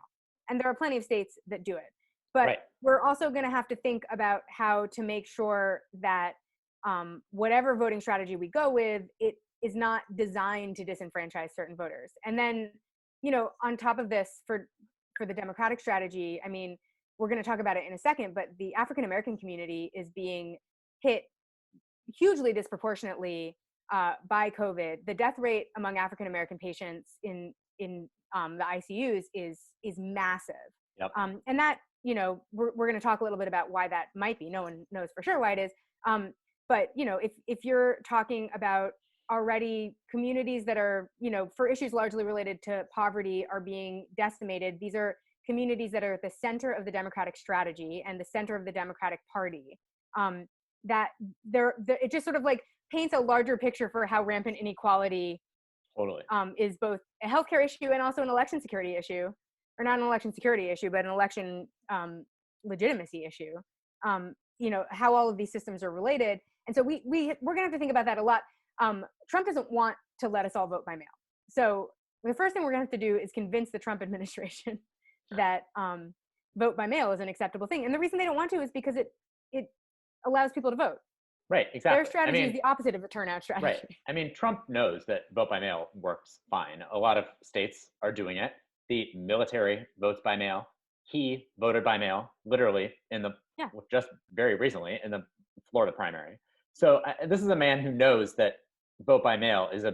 And there are plenty of states that do it. But we're also going to have to think about how to make sure that whatever voting strategy we go with, it is not designed to disenfranchise certain voters. And then, on top of this, for the Democratic strategy, I mean, we're going to talk about it in a second, but the African American community is being hit hugely disproportionately by COVID. The death rate among African American patients in the ICUs is massive. Yep. And that, we're going to talk a little bit about why that might be. No one knows for sure why it is. But if you're talking about already communities that are, for issues largely related to poverty are being decimated, these are communities that are at the center of the Democratic strategy and the center of the Democratic Party. That it just sort of like paints a larger picture for how rampant inequality is both a healthcare issue and also an election security issue, or not an election security issue, but an election legitimacy issue. How all of these systems are related. And so we're going to have to think about that a lot. Trump doesn't want to let us all vote by mail. So the first thing we're going to have to do is convince the Trump administration that vote by mail is an acceptable thing. And the reason they don't want to is because it allows people to vote. Right, exactly. Their strategy is the opposite of a turnout strategy. Right. I mean, Trump knows that vote by mail works fine. A lot of states are doing it. The military votes by mail. He voted by mail, literally, just very recently in the Florida primary. So this is a man who knows that vote by mail is a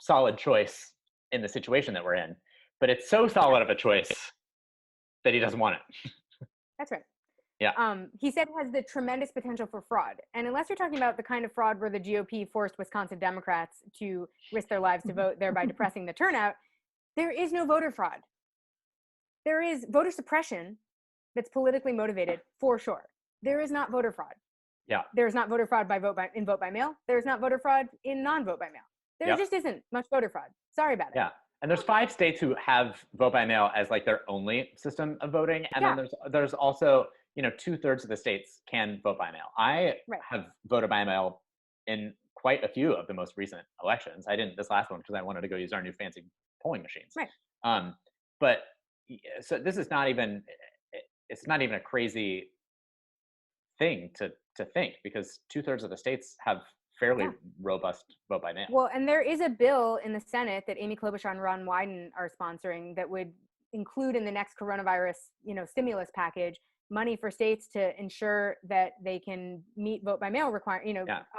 solid choice in the situation that we're in. But it's so solid of a choice that he doesn't want it. That's right. Yeah. He said it has the tremendous potential for fraud. And unless you're talking about the kind of fraud where the GOP forced Wisconsin Democrats to risk their lives to vote, thereby depressing the turnout, there is no voter fraud. There is voter suppression that's politically motivated, for sure. There is not voter fraud. Yeah. There's not voter fraud in vote by mail. There's not voter fraud in non-vote by mail. There just isn't much voter fraud. Sorry about it. Yeah. And there's 5 states who have vote by mail as like their only system of voting. And then there's also, 2/3 of the states can vote by mail. I have voted by mail in quite a few of the most recent elections. I didn't this last one because I wanted to go use our new fancy polling machines. Right. But so this is not even, it's not even a crazy thing to think, because 2/3 of the states have fairly robust vote by mail. Well, and there is a bill in the Senate that Amy Klobuchar and Ron Wyden are sponsoring that would include in the next coronavirus, stimulus package, money for states to ensure that they can meet vote by mail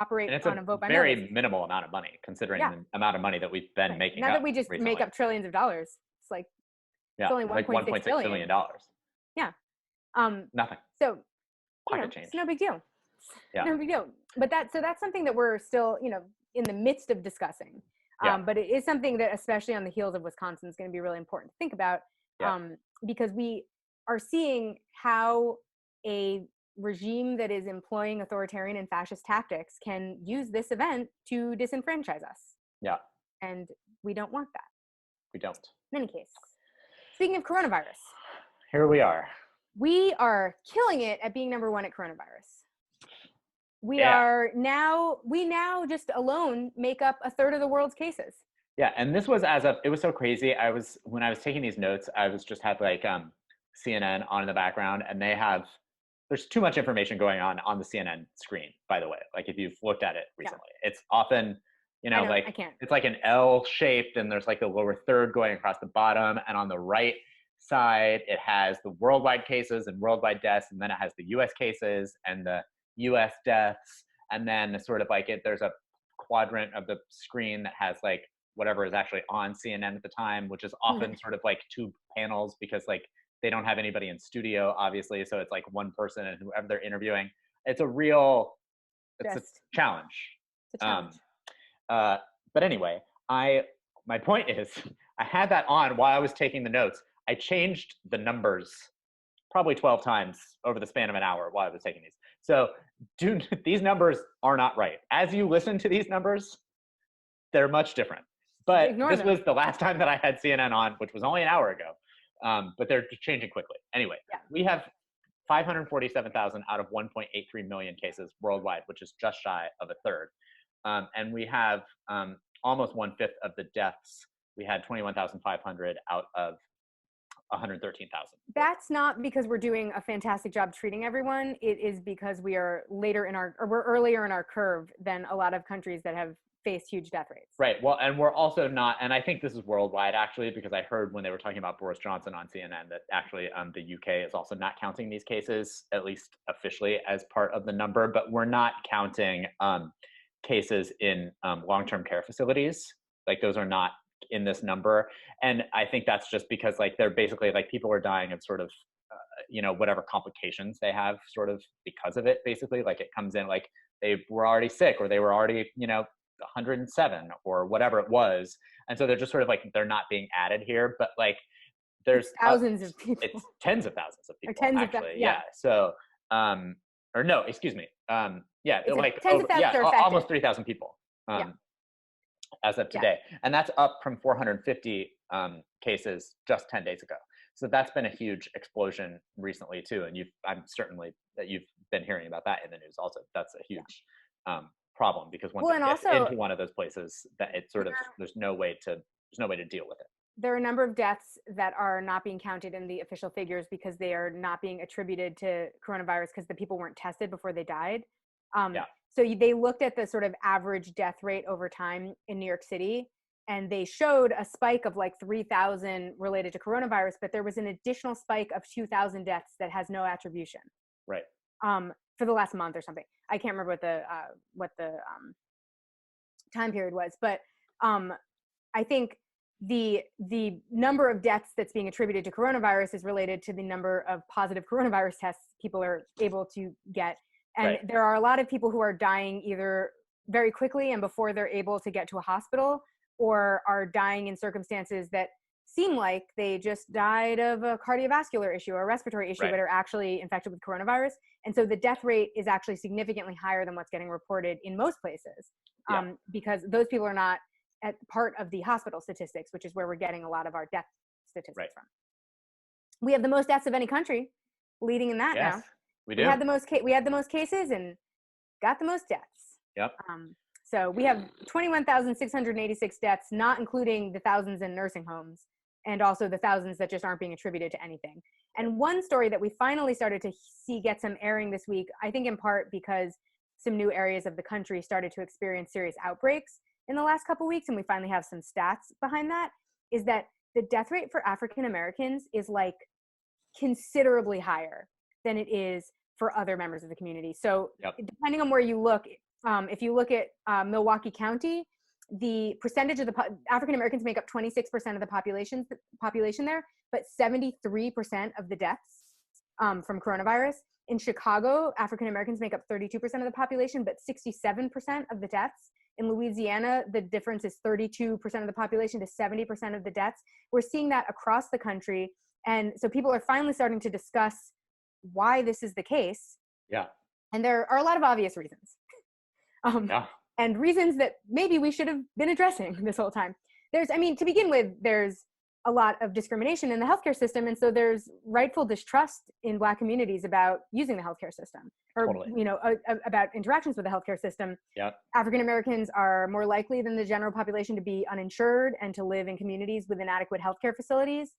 operate on a vote by mail. Very minimal amount of money considering the amount of money that we've been making. Not that we just make up trillions of dollars. It's like it's only $1.6 billion. Yeah. Nothing. So pocket change. It's no big deal. Yeah. No big deal. But that's something that we're still, in the midst of discussing. But it is something that, especially on the heels of Wisconsin, is going to be really important to think about, because we are seeing how a regime that is employing authoritarian and fascist tactics can use this event to disenfranchise us. Yeah. And we don't want that. We don't. In any case, speaking of coronavirus. Here we are. We are killing it at being number 1 at coronavirus. We now just alone make up 1/3 of the world's cases. Yeah, and this was it was so crazy. When I was taking these notes, I was just had like CNN on in the background, and there's too much information going on the CNN screen, by the way. Like if you've looked at it recently, it's often, I can't. It's like an L shaped, and there's like a lower third going across the bottom, and on the right side, it has the worldwide cases and worldwide deaths, and then it has the US cases and the US deaths, and then sort of like there's a quadrant of the screen that has like whatever is actually on CNN at the time, which is often sort of like 2 panels, because like they don't have anybody in studio, obviously, so it's like one person and whoever they're interviewing. It's a challenge. It's a challenge. But anyway, my point is, I had that on while I was taking the notes. I changed the numbers probably 12 times over the span of an hour while I was taking these. So these numbers are not right. As you listen to these numbers, they're much different. But this was the last time that I had CNN on, which was only an hour ago. But they're changing quickly. Anyway, we have 547,000 out of 1.83 million cases worldwide, which is just shy of 1/3. And we have almost 1/5 of the deaths. We had 21,500 out of 113,000. That's not because we're doing a fantastic job treating everyone. It is because we're earlier in our curve than a lot of countries that have faced huge death rates. Right. Well, and we're also not, and I think this is worldwide actually, because I heard when they were talking about Boris Johnson on CNN that actually the UK is also not counting these cases, at least officially, as part of the number, but we're not counting cases in long-term care facilities. Like those are not in this number. And I think that's just because like they're basically like people are dying of sort of, whatever complications they have sort of because of it, basically. Like it comes in like they were already sick or they were already, 107 or whatever it was. And so they're just sort of like, they're not being added here, but like there's thousands of people. It's tens of thousands of people, tens actually. Of yeah. So, or no, excuse me. Yeah, it's like tens of thousands are affected. Almost 3,000 people as of today. Yeah. And that's up from 450 cases just 10 days ago. So that's been a huge explosion recently too. And I'm certainly that you've been hearing about that in the news also. That's a huge problem because once it gets into one of those places that it's sort of, there's no way to deal with it. There are a number of deaths that are not being counted in the official figures because they are not being attributed to coronavirus because the people weren't tested before they died. So they looked at the sort of average death rate over time in New York City, and they showed a spike of like 3,000 related to coronavirus, but there was an additional spike of 2,000 deaths that has no attribution. Right. For the last month or something. I can't remember what the time period was, but I think the number of deaths that's being attributed to coronavirus is related to the number of positive coronavirus tests people are able to get. And there are a lot of people who are dying either very quickly and before they're able to get to a hospital, or are dying in circumstances that seem like they just died of a cardiovascular issue or a respiratory issue, but are actually infected with coronavirus. And so the death rate is actually significantly higher than what's getting reported in most places, because those people are not at part of the hospital statistics, which is where we're getting a lot of our death statistics from. We have the most deaths of any country, leading in that now. We do. We had the most cases and got the most deaths. Yep. So we have 21,686 deaths, not including the thousands in nursing homes and also the thousands that just aren't being attributed to anything. And one story that we finally started to see get some airing this week, I think in part because some new areas of the country started to experience serious outbreaks in the last couple of weeks, and we finally have some stats behind that, is that the death rate for African Americans is like considerably higher than it is for other members of the community. So depending on where you look, if you look at Milwaukee County, the percentage of the African Americans make up 26% of the population there, but 73% of the deaths from coronavirus. In Chicago, African Americans make up 32% of the population, but 67% of the deaths. In Louisiana, the difference is 32% of the population to 70% of the deaths. We're seeing that across the country. And so people are finally starting to discuss why this is the case. Yeah. And there are a lot of obvious reasons. And reasons that maybe we should have been addressing this whole time. To begin with, there's a lot of discrimination in the healthcare system. And so there's rightful distrust in Black communities about using the healthcare system or, about interactions with the healthcare system. Yep. African Americans are more likely than the general population to be uninsured and to live in communities with inadequate healthcare facilities.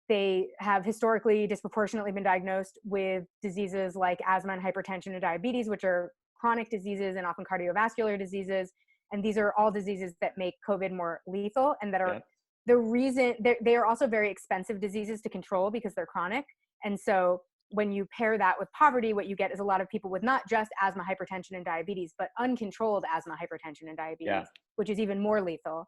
They have historically disproportionately been diagnosed with diseases like asthma and hypertension and diabetes, which are chronic diseases and often cardiovascular diseases. And these are all diseases that make COVID more lethal and that are the reason they are also very expensive diseases to control because they're chronic. And so when you pair that with poverty, what you get is a lot of people with not just asthma, hypertension, and diabetes, but uncontrolled asthma, hypertension, and diabetes, which is even more lethal.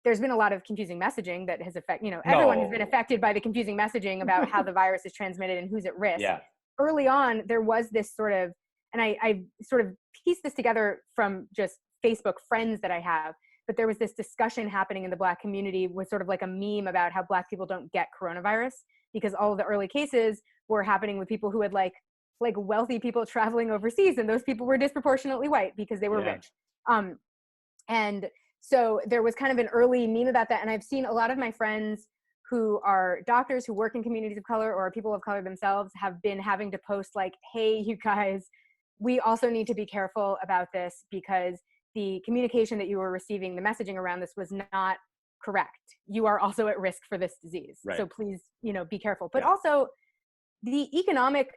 There's been a lot of confusing messaging that has everyone has been affected by the confusing messaging about how the virus is transmitted and who's at risk. Yeah. Early on, there was this sort of, and I sort of pieced this together from just Facebook friends that I have, but there was this discussion happening in the Black community with sort of like a meme about how Black people don't get coronavirus because all of the early cases were happening with people who had like wealthy people traveling overseas, and those people were disproportionately white because they were rich. And so there was kind of an early meme about that. And I've seen a lot of my friends who are doctors who work in communities of color or people of color themselves have been having to post like, hey, you guys, we also need to be careful about this because the communication that you were receiving, the messaging around this was not correct. You are also at risk for this disease. Right. So please, be careful. But also the economic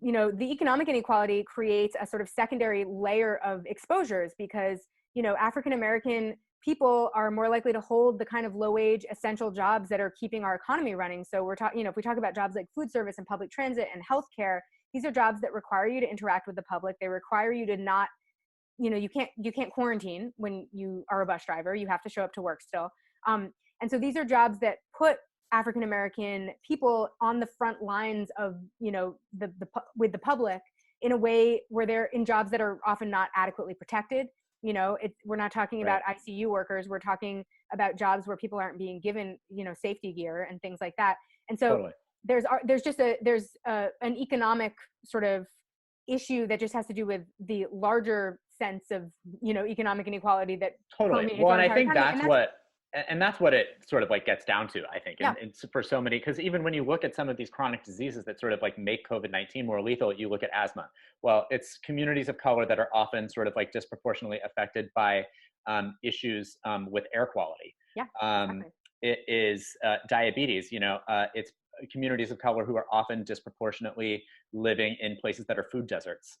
inequality creates a sort of secondary layer of exposures because, African-American people are more likely to hold the kind of low-wage essential jobs that are keeping our economy running. So we're talking, if we talk about jobs like food service and public transit and healthcare, these are jobs that require you to interact with the public. They require you to not, you can't quarantine when you are a bus driver. You have to show up to work still. And so these are jobs that put African-American people on the front lines of, with the public in a way where they're in jobs that are often not adequately protected. We're not talking about ICU workers. We're talking about jobs where people aren't being given, safety gear and things like that. And so there's an economic sort of issue that just has to do with the larger sense of, economic inequality that totally. Well, and I think that's what it sort of like gets down to, I think. And for so many, because even when you look at some of these chronic diseases that sort of like make COVID-19 more lethal, you look at asthma. Well, it's communities of color that are often sort of like disproportionately affected by issues with air quality. Exactly. It is diabetes, it's communities of color who are often disproportionately living in places that are food deserts.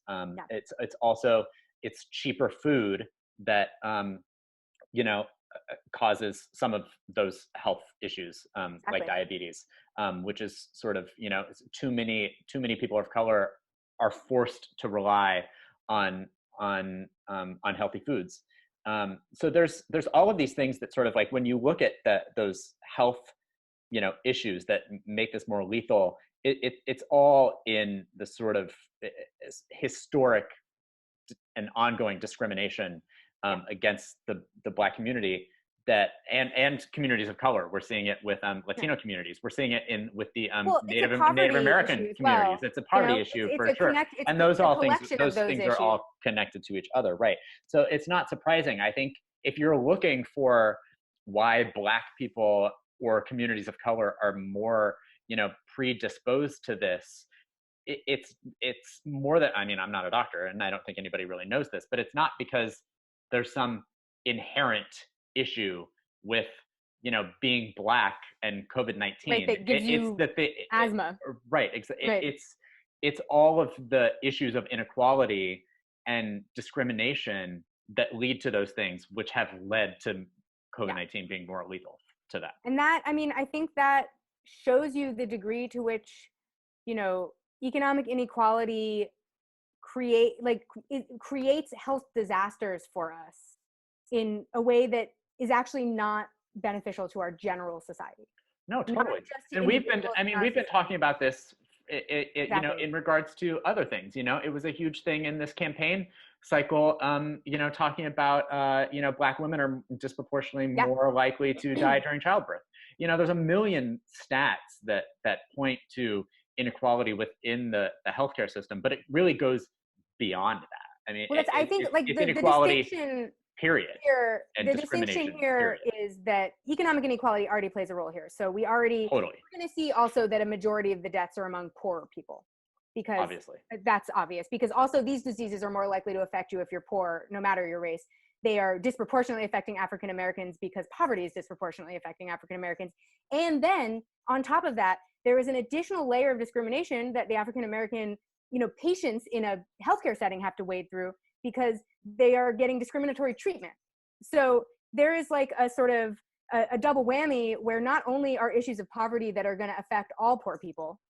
It's also, it's cheaper food that, causes some of those health issues, like diabetes, which is sort of, too many people of color are forced to rely on healthy foods. So there's all of these things that sort of like, when you look at those health, issues that make this more lethal, it's all in the sort of historic and ongoing discrimination against the Black community that and communities of color. We're seeing it with Latino communities. We're seeing it with the Native American communities. It's a poverty issue for sure. And those things are all connected to each other, right? So it's not surprising. I think if you're looking for why Black people or communities of color are more, predisposed to this, it's more that, I mean, I'm not a doctor and I don't think anybody really knows this, but it's not because there's some inherent issue with, being Black and COVID-19. Right, that gives you asthma. Right. It's all of the issues of inequality and discrimination that lead to those things, which have led to COVID-19 being more lethal to that. And that, I mean, I think that shows you the degree to which, economic inequality creates health disasters for us in a way that is actually not beneficial to our general society. No, totally. And we've been talking about this, in regards to other things. It was a huge thing in this campaign cycle, talking about, Black women are disproportionately more likely to die during childbirth. There's a million stats that point to inequality within the healthcare system, but it really goes beyond that. I mean, I think the distinction period. The distinction here is that economic inequality already plays a role here. So we're going to see also that a majority of the deaths are among poorer people, because obviously that's obvious, because also these diseases are more likely to affect you if you're poor, no matter your race. They are disproportionately affecting African Americans because poverty is disproportionately affecting African Americans. And then on top of that, there is an additional layer of discrimination that the African American, patients in a healthcare setting have to wade through, because they are getting discriminatory treatment. So there is like a sort of a double whammy where not only are issues of poverty that are going to affect all poor people,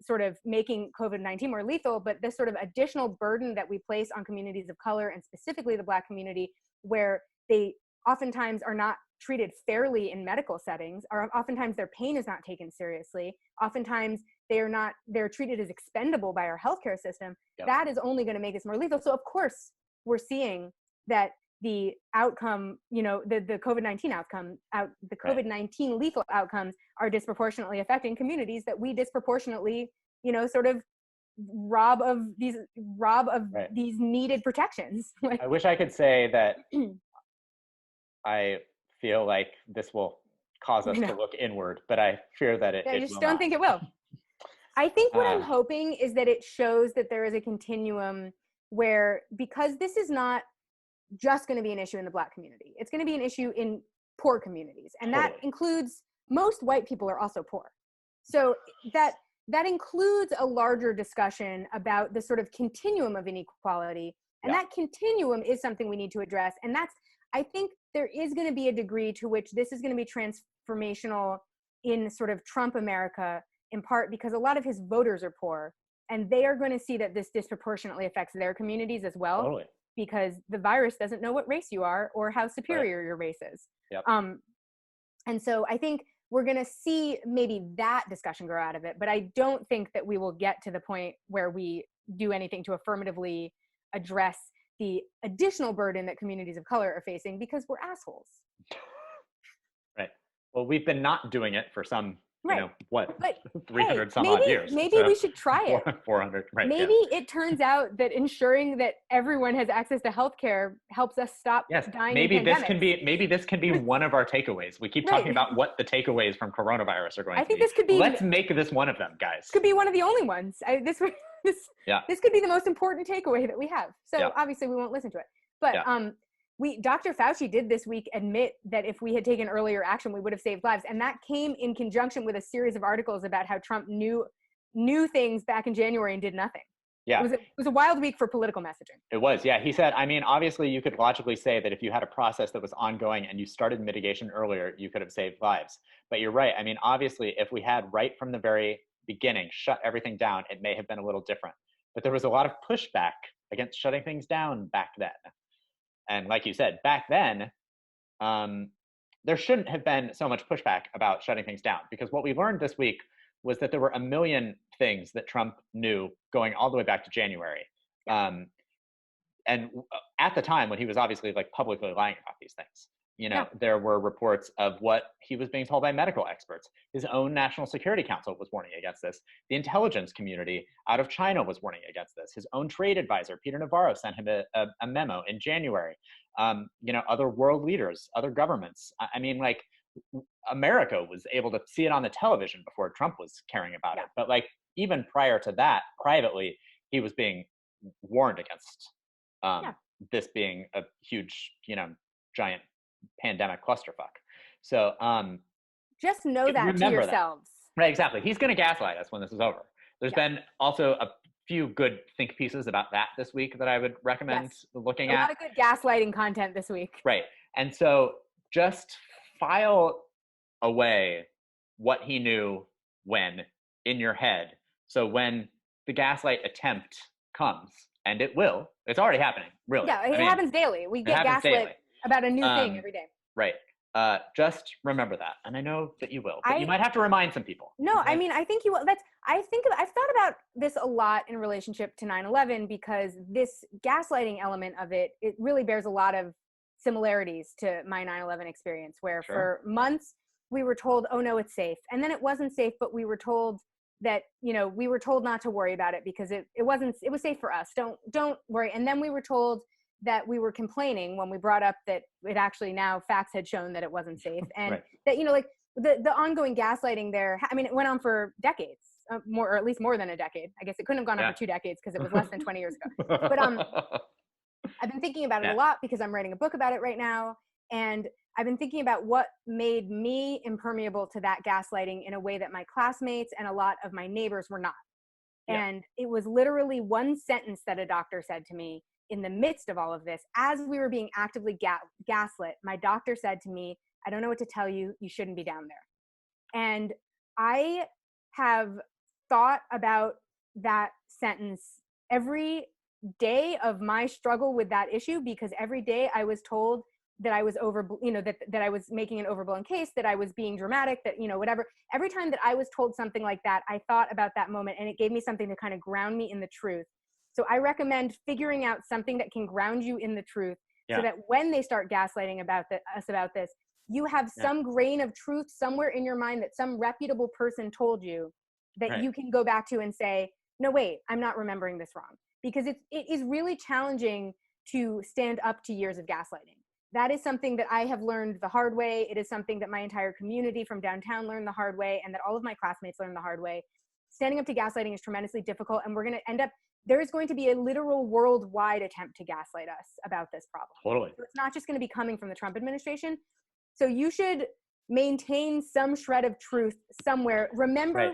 sort of making COVID-19 more lethal, but this sort of additional burden that we place on communities of color, and specifically the Black community, where they oftentimes are not treated fairly in medical settings, or oftentimes their pain is not taken seriously. Oftentimes they're treated as expendable by our healthcare system. Yep. That is only going to make this more lethal. So of course we're seeing that the outcome, the COVID-19 outcome, the COVID-19 lethal outcomes are disproportionately affecting communities that we disproportionately, sort of rob of these needed protections. I wish I could say that I feel like this will cause us to look inward, but I fear that it I just don't think it will. I think what I'm hoping is that it shows that there is a continuum where, because this is not just going to be an issue in the Black community. It's going to be an issue in poor communities. And that includes, most white people are also poor. So that includes a larger discussion about the sort of continuum of inequality. And that continuum is something we need to address. And I think there is going to be a degree to which this is going to be transformational in sort of Trump America, in part because a lot of his voters are poor, and they are going to see that this disproportionately affects their communities as well, because the virus doesn't know what race you are or how superior your race is. And so I think we're going to see maybe that discussion grow out of it, but I don't think that we will get to the point where we do anything to affirmatively address the additional burden that communities of color are facing, because we're assholes. Right. Well, we've been not doing it for some, you know, what, but 300 some odd years. Maybe we should try it. 400, right. Maybe it turns out that ensuring that everyone has access to healthcare helps us stop dying in pandemics. Maybe this can be one of our takeaways. We keep talking about what the takeaways from coronavirus are going to be. I think this could be. Let's make this one of them, guys. Could be one of the only ones. This could be the most important takeaway that we have. So obviously we won't listen to it. But Dr. Fauci did this week admit that if we had taken earlier action, we would have saved lives. And that came in conjunction with a series of articles about how Trump knew things back in January and did nothing. Yeah. It was a wild week for political messaging. It was, yeah. He said, I mean, obviously you could logically say that if you had a process that was ongoing and you started mitigation earlier, you could have saved lives. But you're right. I mean, obviously, if we had right from the very beginning shut everything down, it may have been a little different. But there was a lot of pushback against shutting things down back then. And like you said, back then, there shouldn't have been so much pushback about shutting things down, because what we learned this week was that there were a million things that Trump knew going all the way back to January. And at the time when he was obviously like publicly lying about these things, you know, there were reports of what he was being told by medical experts. His own National Security Council was warning against this. The intelligence community out of China was warning against this. His own trade advisor, Peter Navarro, sent him a memo in January. You know, other world leaders, other governments. I mean, like, America was able to see it on the television before Trump was caring about it. But like, even prior to that, privately, he was being warned against this being a huge, you know, giant pandemic clusterfuck. So just know that to yourselves. That. Right, exactly. He's going to gaslight us when this is over. There's been also a few good think pieces about that this week that I would recommend looking at. A lot of good gaslighting content this week. Right. And so just file away what he knew when in your head. So when the gaslight attempt comes, and it will, it's already happening, really. Yeah, it happens daily. We get gaslit about a new thing every day. Right. Just remember that. And I know that you will, but you might have to remind some people. No, I mean, I think you will. I've thought about this a lot in relationship to 9/11, because this gaslighting element of it really bears a lot of similarities to my 9/11 experience, where for months we were told, oh no, it's safe. And then it wasn't safe, but we were told that, you know, we were told not to worry about it because it was safe for us. Don't worry. And then we were told that we were complaining when we brought up that it actually now facts had shown that it wasn't safe. And that, you know, like the ongoing gaslighting there, I mean, it went on for decades, or at least more than a decade. I guess it couldn't have gone on for 2 decades because it was less than 20 years ago. But I've been thinking about it a lot because I'm writing a book about it right now. And I've been thinking about what made me impermeable to that gaslighting in a way that my classmates and a lot of my neighbors were not. And it was literally one sentence that a doctor said to me in the midst of all of this. As we were being actively gaslit, my doctor said to me, I don't know what to tell you. You shouldn't be down there. And I have thought about that sentence every day of my struggle with that issue, because every day I was told that I was that I was making an overblown case, that I was being dramatic, that, you know, whatever. Every time that I was told something like that, I thought about that moment, and it gave me something to kind of ground me in the truth. So I recommend figuring out something that can ground you in the truth, so that when they start gaslighting us about this, you have some grain of truth somewhere in your mind that some reputable person told you that you can go back to and say, no, wait, I'm not remembering this wrong. Because it is really challenging to stand up to years of gaslighting. That is something that I have learned the hard way. It is something that my entire community from downtown learned the hard way, and that all of my classmates learned the hard way. standing up to gaslighting is tremendously difficult, and we're going to end up, there's going to be a literal worldwide attempt to gaslight us about this problem. Totally. So it's not just going to be coming from the Trump administration. So you should maintain some shred of truth somewhere. Remember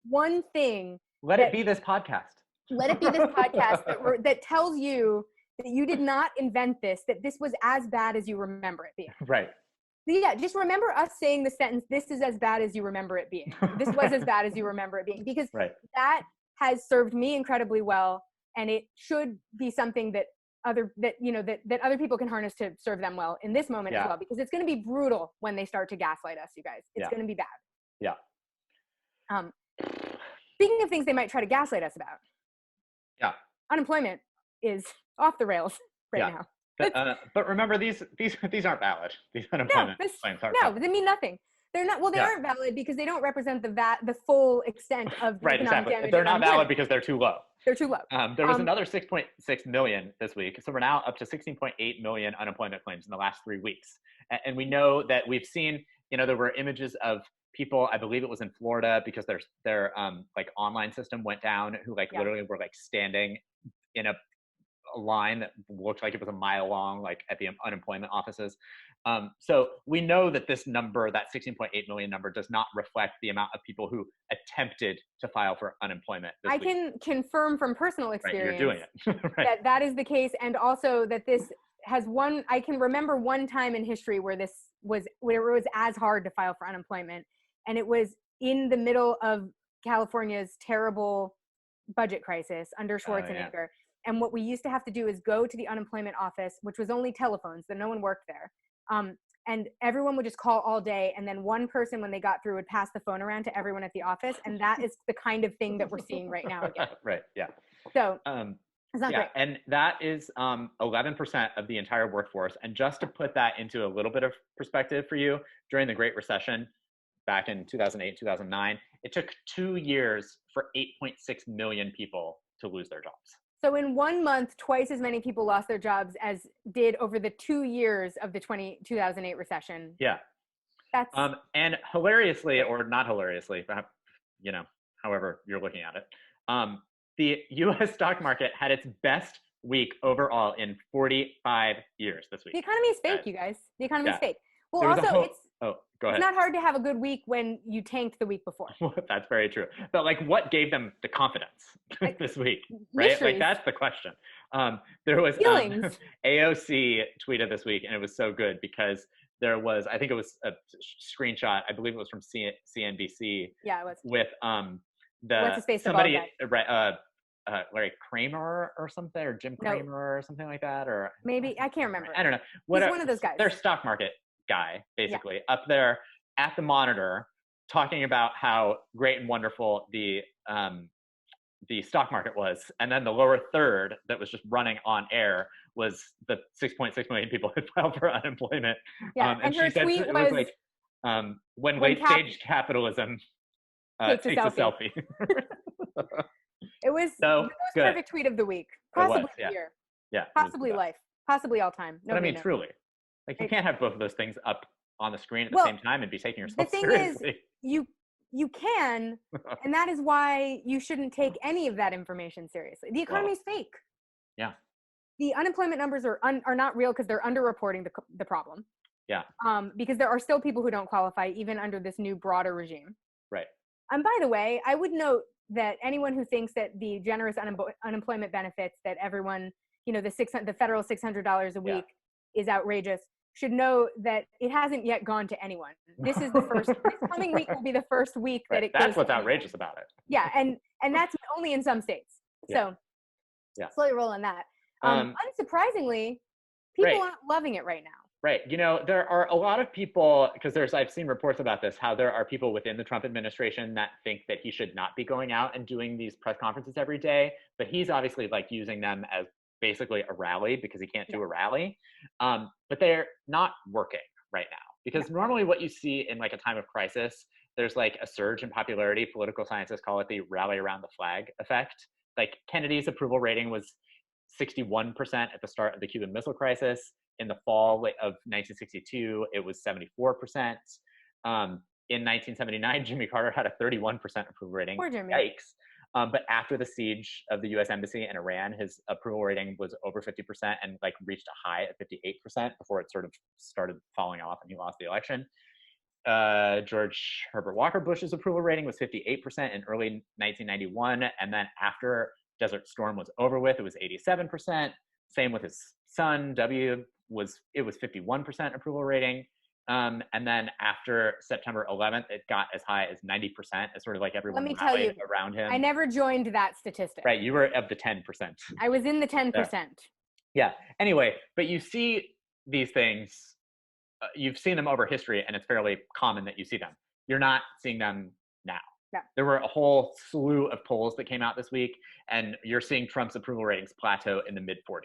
one thing. Let it be this podcast. Let it be this podcast that tells you that you did not invent this, that this was as bad as you remember it being. Right. Yeah, just remember us saying the sentence, this is as bad as you remember it being. This was as bad as you remember it being. Because that has served me incredibly well, and it should be something that other people can harness to serve them well in this moment as well, because it's going to be brutal when they start to gaslight us, you guys. It's going to be bad. Yeah. Speaking of things they might try to gaslight us about. Yeah. Unemployment is off the rails now. But remember, these aren't valid. These unemployment claims aren't valid. They mean nothing. They're not. Well, they aren't valid because they don't represent the full extent of the economic damage. They're not valid because they're too low. They're too low. There was another 6.6 million this week, so we're now up to 16.8 million unemployment claims in the last 3 weeks. And we know that we've seen, there were images of people, I believe it was in Florida, because their like online system went down, who literally were standing in a line that looked like it was a mile long, at the unemployment offices. So we know that this number, that 16.8 million number, does not reflect the amount of people who attempted to file for unemployment this week. Can confirm from personal experience you're doing it. that is the case, and also that this has I can remember one time in history where it was as hard to file for unemployment, and it was in the middle of California's terrible budget crisis under Schwarzenegger. And what we used to have to do is go to the unemployment office, which was only telephones, so no one worked there. And everyone would just call all day. And then one person, when they got through, would pass the phone around to everyone at the office. And that is the kind of thing that we're seeing right now again. Right. Yeah. So it's not great. And that is 11% of the entire workforce. And just to put that into a little bit of perspective for you, during the Great Recession back in 2008, 2009, it took 2 years for 8.6 million people to lose their jobs. So in 1 month, twice as many people lost their jobs as did over the 2 years of the 2008 recession. Yeah. That's and hilariously, or not hilariously, however you're looking at it, the U.S. stock market had its best week overall in 45 years this week. The economy is fake, you guys. The economy is fake. Well, go ahead. It's not hard to have a good week when you tanked the week before. That's very true. But what gave them the confidence this week, right? Mysteries. That's the question. There was AOC tweeted this week, and it was so good because there was, I think it was a screenshot, I believe it was from CNBC. Yeah, it was. With what's his face, somebody, Larry Kramer or something, or Jim Cramer or something like that, or maybe I can't remember. I don't know. He's one of those guys. Their stock market guy, basically, up there at the monitor, talking about how great and wonderful the stock market was, and then the lower third that was just running on air was the 6.6 million people who filed for unemployment. Yeah, and her tweet was when late-stage capitalism takes a selfie. It was the most perfect tweet of the week, possibly year, possibly life, possibly all time. But I mean, truly, you can't have both of those things up on the screen at the same time and be taking yourself seriously. The thing is, you can, and that is why you shouldn't take any of that information seriously. The economy is fake. Yeah. The unemployment numbers are not real because they're underreporting the problem. Yeah. Because there are still people who don't qualify even under this new broader regime. Right. And by the way, I would note that anyone who thinks that the generous unemployment benefits that everyone, the federal $600 a week is outrageous, should know that it hasn't yet gone to anyone. This is the first. This coming week will be the first week that it goes. That's what's outrageous about it. Yeah, and that's only in some states. So, slowly roll on that. Unsurprisingly, people aren't loving it right now. Right. There are a lot of people, because I've seen reports about this, how there are people within the Trump administration that think that he should not be going out and doing these press conferences every day, but he's obviously using them as basically a rally because he can't do a rally. But they're not working right now, because normally what you see in a time of crisis, there's a surge in popularity. Political scientists call it the rally around the flag effect. Kennedy's approval rating was 61% at the start of the Cuban Missile Crisis. In the fall of 1962, it was 74%. in 1979, Jimmy Carter had a 31% approval rating. Poor Jimmy. Yikes. But after the siege of the U.S. Embassy in Iran, his approval rating was over 50% and like reached a high of 58% before it sort of started falling off and he lost the election. George Herbert Walker Bush's approval rating was 58% in early 1991. And then after Desert Storm was over with, it was 87%. Same with his son, it was 51% approval rating. And then after September 11th, it got as high as 90%. It's sort of like everyone rallied around him. I never joined that statistic. Right, you were of the 10%. I was in the 10%. Yeah. Anyway, but you see these things, you've seen them over history, and it's fairly common that you see them. You're not seeing them now. Yeah. There were a whole slew of polls that came out this week, and you're seeing Trump's approval ratings plateau in the mid-40s.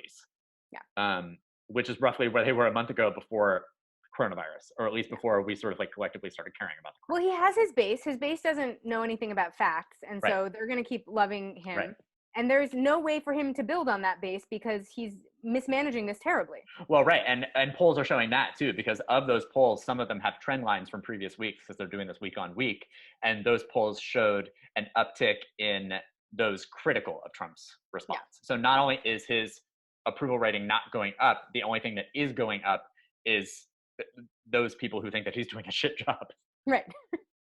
Yeah. Which is roughly where they were a month ago before coronavirus, or at least before we sort of like collectively started caring about the coronavirus. Well, he has his base. His base doesn't know anything about facts, and right. so they're going to keep loving him. Right. And there's no way for him to build on that base because he's mismanaging this terribly. Well, right, and polls are showing that too, because of those polls, some of them have trend lines from previous weeks because they're doing this week on week, and those polls showed an uptick in those critical of Trump's response. Yeah. So not only is his approval rating not going up, the only thing that is going up is those people who think that he's doing a shit job. Right.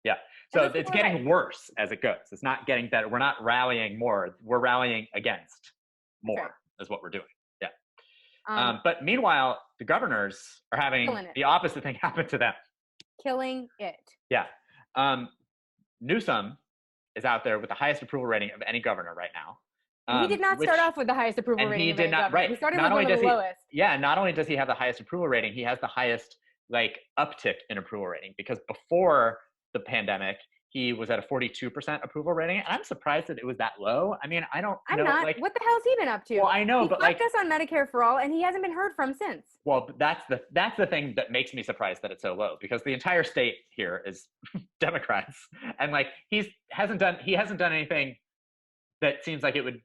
Yeah. So it's getting worse as it goes. It's not getting better. We're not rallying more. We're rallying against more is what we're doing. Yeah. But meanwhile, the governors are having the opposite thing happen to them. Killing it. Yeah. Newsom is out there with the highest approval rating of any governor right now. He did not start off with the highest approval rating of any governor. Right. He started with one of the lowest. Yeah, not only does he have the highest approval rating, he has the highest like uptick in approval rating, because before the pandemic, he was at a 42% approval rating. And I'm surprised that it was that low. I mean, I'm not. Like, what the hell's he been up to? Well, I know, but like, he fucked us on Medicare for All, and he hasn't been heard from since. Well, that's the thing that makes me surprised that it's so low, because the entire state here is Democrats, and like he hasn't done anything that seems like it would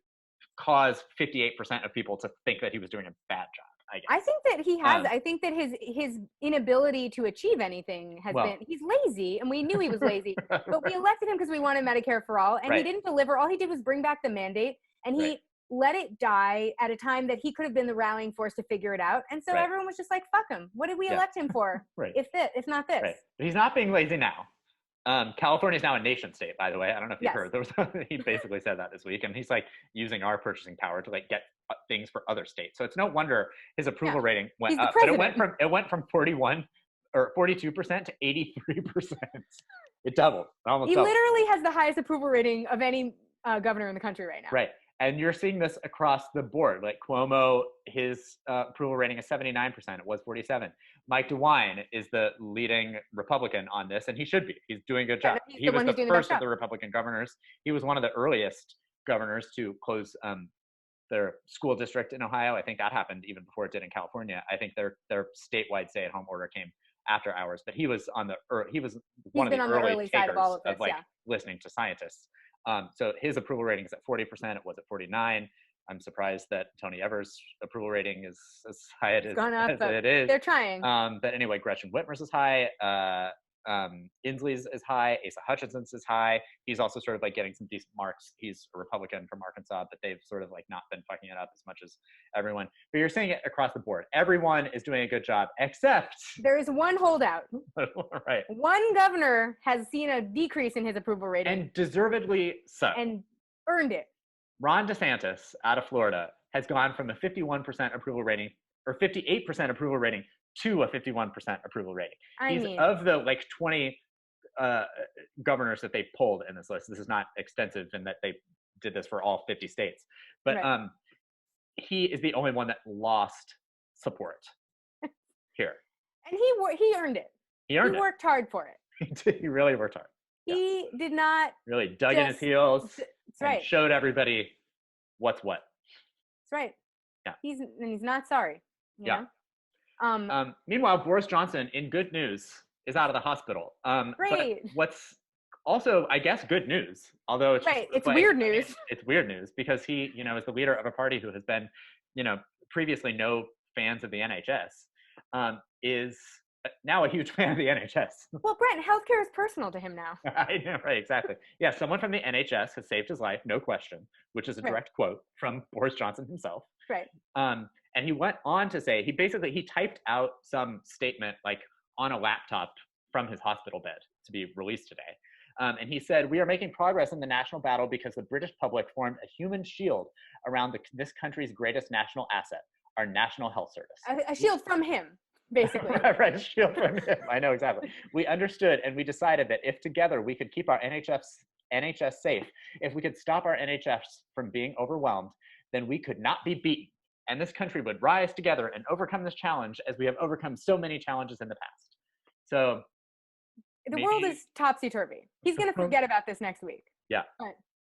cause 58% of people to think that he was doing a bad job. I think that he has. I think that his inability to achieve anything has been. He's lazy, and we knew he was lazy. But we elected him because we wanted Medicare for All, and he didn't deliver. All he did was bring back the mandate, and he let it die at a time that he could have been the rallying force to figure it out. And so everyone was just like, "Fuck him! What did we elect him for? If not this." Right. But he's not being lazy now. California is now a nation state, by the way. I don't know if you've heard. He basically said that this week, and he's like using our purchasing power to like get things for other states. So it's no wonder his approval rating went up. But it went from 41 or 42% to 83%. It doubled. He literally has the highest approval rating of any governor in the country right now. Right. And you're seeing this across the board. Like Cuomo, his approval rating is 79%. It was 47. Mike DeWine is the leading Republican on this, and he should be. He's doing a good job. He was the first of the Republican governors. He was one of the earliest governors to close their school district in Ohio. I think that happened even before it did in California. I think their statewide stay-at-home order came after hours, but he was one of the early takers of listening to scientists. So his approval rating is at 40%. It was at 49. I'm surprised that Tony Evers' approval rating is as high as it is. They're trying. But anyway, Gretchen Whitmer's is high. Inslee's is high. Asa Hutchinson's is high. He's also sort of like getting some decent marks. He's a Republican from Arkansas, but they've sort of like not been fucking it up as much as everyone. But you're seeing it across the board. Everyone is doing a good job, except there is one holdout. Right. One governor has seen a decrease in his approval rating, and deservedly so, and earned it. Ron DeSantis out of Florida has gone from a 51% approval rating or 58% approval rating to a 51% approval rating. Of the like 20 governors that they polled in this list. This is not extensive in that they did this for all 50 states, but he is the only one that lost support here. And he earned it. He worked hard for it. He really worked hard. He did not really dug in his heels and showed everybody what's what. That's right. Yeah. He's not sorry. You know? Meanwhile, Boris Johnson, in good news, is out of the hospital. Great. But what's also, I guess, good news, although it's it's weird news. It's weird news because he, is the leader of a party who has been, previously no fans of the NHS, is now a huge fan of the NHS. Well, Brent, healthcare is personal to him now. I know, right, exactly. Yeah, someone from the NHS has saved his life, no question, which is a direct quote from Boris Johnson himself. Right. And he went on to say, he typed out some statement like on a laptop from his hospital bed to be released today. And he said, "We are making progress in the national battle because the British public formed a human shield around this country's greatest national asset, our National Health Service." A shield from him, basically. Right, a shield from him. I know, exactly. "We understood and we decided that if together we could keep our NHS safe, if we could stop our NHS from being overwhelmed, then we could not be beaten. And this country would rise together and overcome this challenge as we have overcome so many challenges in the past." So the world is topsy-turvy. He's going to forget about this next week. Yeah. But,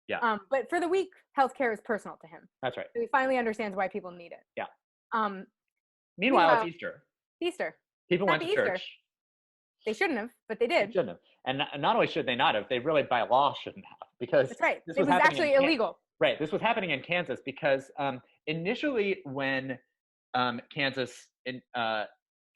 yeah. But for the week, healthcare is personal to him. That's right. So he finally understands why people need it. Yeah. Meanwhile, it's Easter. Easter. People went to church. They shouldn't have, but they did. They shouldn't have. And not only should they not have, they really by law shouldn't have, because that's right. It was actually illegal. Right. This was happening in Kansas because initially when Kansas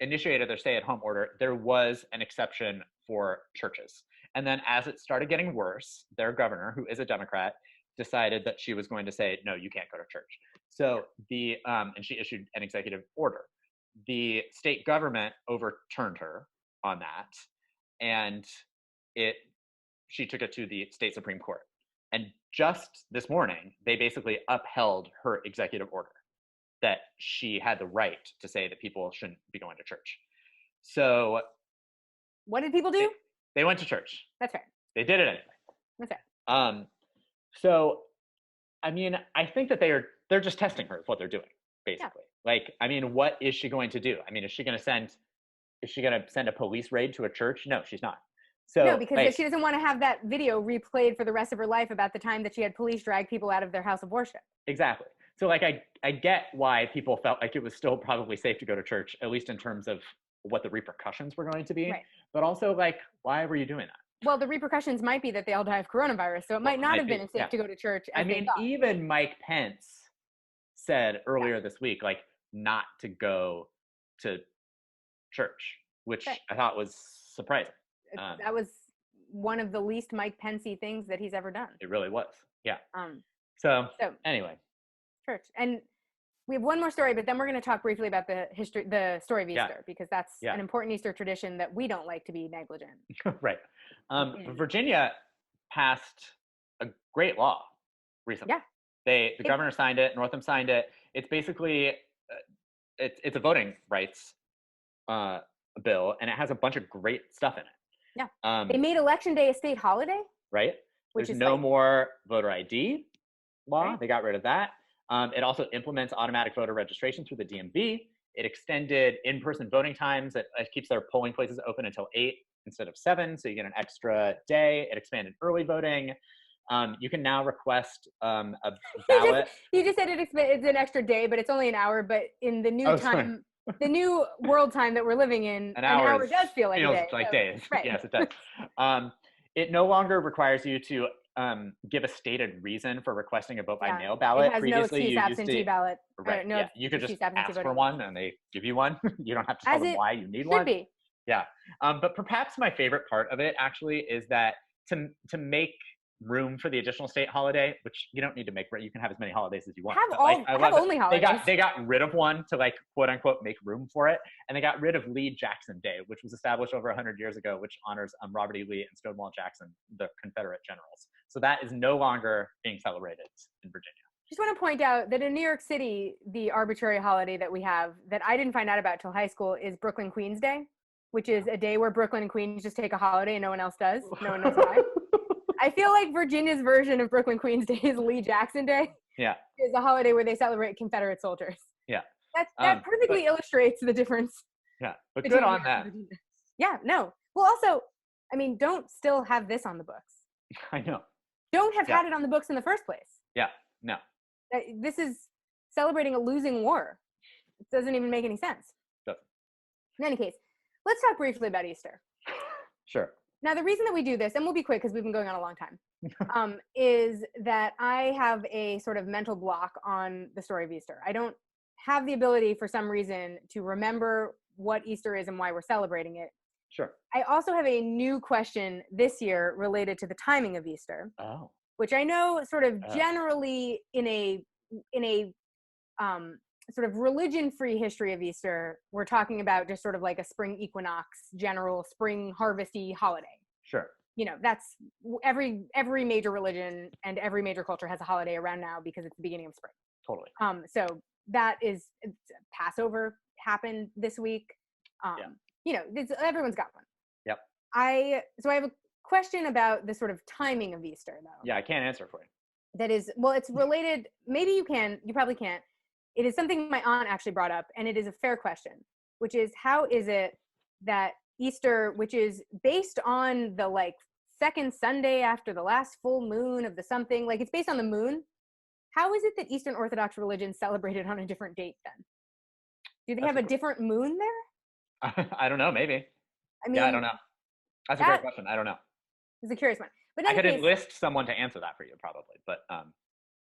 initiated their stay-at-home order, there was an exception for churches. And then as it started getting worse, their governor, who is a Democrat, decided that she was going to say, no, you can't go to church. So and she issued an executive order. The state government overturned her on that, and she took it to the state Supreme Court. And just this morning, they basically upheld her executive order that she had the right to say that people shouldn't be going to church. So what did people do? They went to church. That's right. They did it anyway. That's right. So, I mean, I think that they're just testing her is what they're doing, basically. Yeah. Like, I mean, what is she going to do? I mean, is she going to send a police raid to a church? No, she's not. So, no, because she doesn't want to have that video replayed for the rest of her life about the time that she had police drag people out of their house of worship. Exactly. So, like, I get why people felt like it was still probably safe to go to church, at least in terms of what the repercussions were going to be. Right. But also, like, why were you doing that? Well, the repercussions might be that they all die of coronavirus, so it might not have been safe to go to church. I mean, even Mike Pence said earlier this week, like, not to go to church, which I thought was surprising. That was one of the least Mike Pence-y things that he's ever done. It really was. Yeah. So anyway. Church. And we have one more story, but then we're going to talk briefly about the story of Easter, because that's an important Easter tradition that we don't like to be negligent. Right. Virginia passed a great law recently. Yeah. The governor signed it. Northam signed it. It's basically, it's a voting rights bill, and it has a bunch of great stuff in it. Yeah. They made Election Day a state holiday. Right. There's no more voter ID law. Right. They got rid of that. It also implements automatic voter registration through the DMV. It extended in-person voting times. It keeps their polling places open until 8 instead of 7, so you get an extra day. It expanded early voting. You can now request a ballot. You just said it's an extra day, but it's only an hour. But in the new time, the new world time that we're living in, an hour does feel like a day. Like days. Right. Yes, it does. It no longer requires you to give a stated reason for requesting a vote by mail ballot. It has Previously, no excuse absentee ballot. Right. No, you could just ask for one, and they give you one. You don't have to tell them why you need one. Should be. Yeah. But perhaps my favorite part of it actually is that to make room for the additional state holiday, which you don't need to make, you can have as many holidays as you want. Have only holidays. They got rid of one to, like, quote unquote make room for it, and they got rid of Lee Jackson Day, which was established over 100 years ago, which honors Robert E. Lee and Stonewall Jackson, the Confederate generals. So that is no longer being celebrated in Virginia. Just want to point out that in New York City, the arbitrary holiday that we have that I didn't find out about till high school is Brooklyn Queens Day, which is a day where Brooklyn and Queens just take a holiday and no one else does. No one knows why. I feel like Virginia's version of Brooklyn Queens Day is Lee Jackson Day. Yeah. Is a holiday where they celebrate Confederate soldiers. Yeah. That perfectly illustrates the difference. Yeah. But good on that. Yeah, no. Well, also, I mean, don't still have this on the books. I know. Don't have had it on the books in the first place. Yeah. No. This is celebrating a losing war. It doesn't even make any sense. Doesn't. In any case, let's talk briefly about Easter. Sure. Now, the reason that we do this, and we'll be quick because we've been going on a long time, is that I have a sort of mental block on the story of Easter. I don't have the ability, for some reason, to remember what Easter is and why we're celebrating it. Sure. I also have a new question this year related to the timing of Easter. Oh. Which I know sort of generally in a sort of religion-free history of Easter, we're talking about just sort of like a spring equinox, general spring harvesty holiday. Sure. That's every major religion and every major culture has a holiday around now because it's the beginning of spring. Totally. So that is Passover happened this week. Everyone's got one. Yep. I have a question about the sort of timing of Easter, though. Yeah, I can't answer for you. That is, well, it's related. Maybe you can. You probably can't. It is something my aunt actually brought up, and it is a fair question, which is how is it that Easter, which is based on the second Sunday after the last full moon of the something, it's based on the moon. How is it that Eastern Orthodox religion celebrated on a different date then? Do they have a different moon there? I don't know. Maybe. I mean, I don't know. That's a great question. I don't know. It's a curious one. But I could enlist someone to answer that for you, probably. But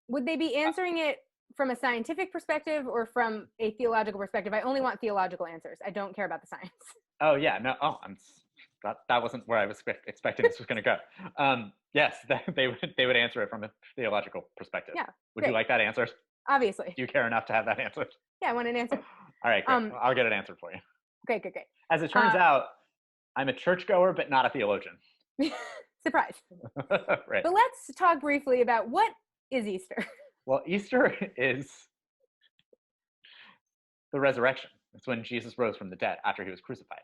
would they be answering it from a scientific perspective or from a theological perspective? I only want theological answers. I don't care about the science. Oh yeah, no. Oh, that wasn't where I was expecting this was going to go. Yes, they would answer it from a theological perspective. Yeah. Would you like that answer? Obviously. Do you care enough to have that answered? Yeah, I want an answer. All right, great. I'll get it answered for you. Great. As it turns out, I'm a churchgoer, but not a theologian. Surprise. Right. But let's talk briefly about what is Easter. Well, Easter is the resurrection. It's when Jesus rose from the dead after he was crucified.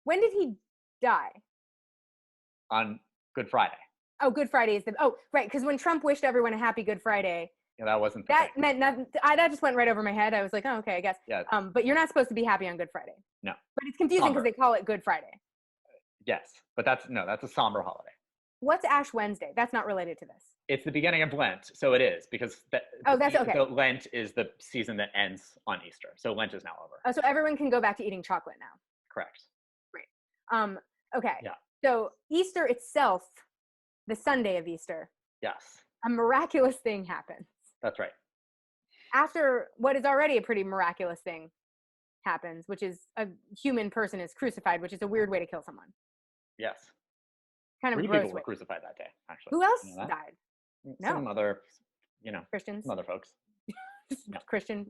When did he die? On Good Friday. Oh, Good Friday is right, because when Trump wished everyone a happy Good Friday. Yeah, that wasn't that thing. Meant nothing. That just went right over my head. I was like, oh, okay, I guess. Yeah. But you're not supposed to be happy on Good Friday. No. But it's confusing because they call it Good Friday. Yes, but that's a somber holiday. What's Ash Wednesday? That's not related to this. It's the beginning of Lent, so it is, because that's okay. So Lent is the season that ends on Easter, so Lent is now over. Oh, so everyone can go back to eating chocolate now. Correct. Great. Okay. Yeah. So Easter itself, the Sunday of Easter. Yes. A miraculous thing happens. That's right. After what is already a pretty miraculous thing happens, which is a human person is crucified, which is a weird way to kill someone. Yes. Kind of 3 gross people were way. crucified that day, actually. Who else died? Some other, Christians. Some other folks. No. Other Christians.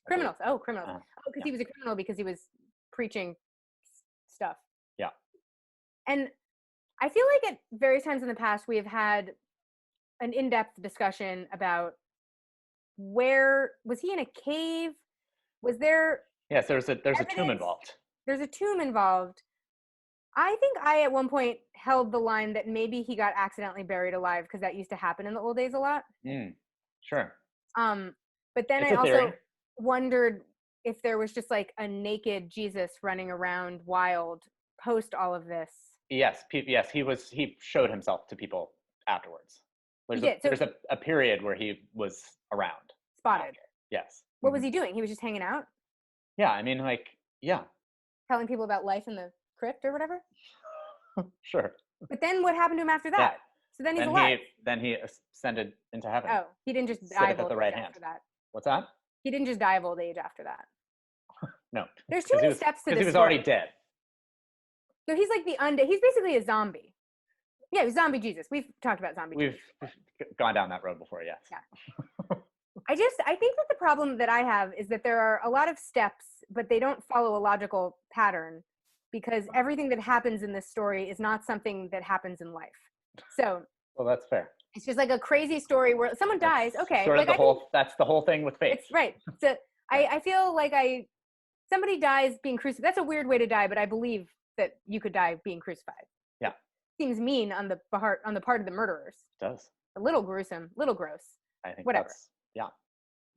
Criminals. Oh, criminals. Because he was a criminal because he was preaching stuff. Yeah. And I feel like at various times in the past we have had an in-depth discussion about where was he in a cave? Was there? Yes, there's a tomb involved. There's a tomb involved. I think I at one point held the line that maybe he got accidentally buried alive because that used to happen in the old days a lot. Sure. But then I also wondered if there was just like a naked Jesus running around wild post all of this. Yes, he showed himself to people afterwards. There's a period where he was around. Spotted. After. Yes. What was he doing? He was just hanging out? Yeah, I mean, yeah. Telling people about life in the crypt or whatever? Sure. But then what happened to him after that? Yeah. So then he's alive. Then he ascended into heaven. Oh, he didn't just die of old age after that. What's that? He didn't just die of old age after that. No. There's too many steps to this. Because he was already dead. So he's like the undead. He's basically a zombie. Yeah, he's zombie Jesus. We've talked about zombie Jesus. We've gone down that road before, yes. Yeah. I think that the problem that I have is that there are a lot of steps, but they don't follow a logical pattern because everything that happens in this story is not something that happens in life. So. Well, that's fair. It's just like a crazy story where someone dies. Okay. Sort of that's the whole thing with faith. It's right. So I feel like somebody dies being crucified. That's a weird way to die, but I believe that you could die being crucified. Yeah. Seems mean on the part of the murderers. It does. A little gruesome, little gross. I think whatever. Yeah.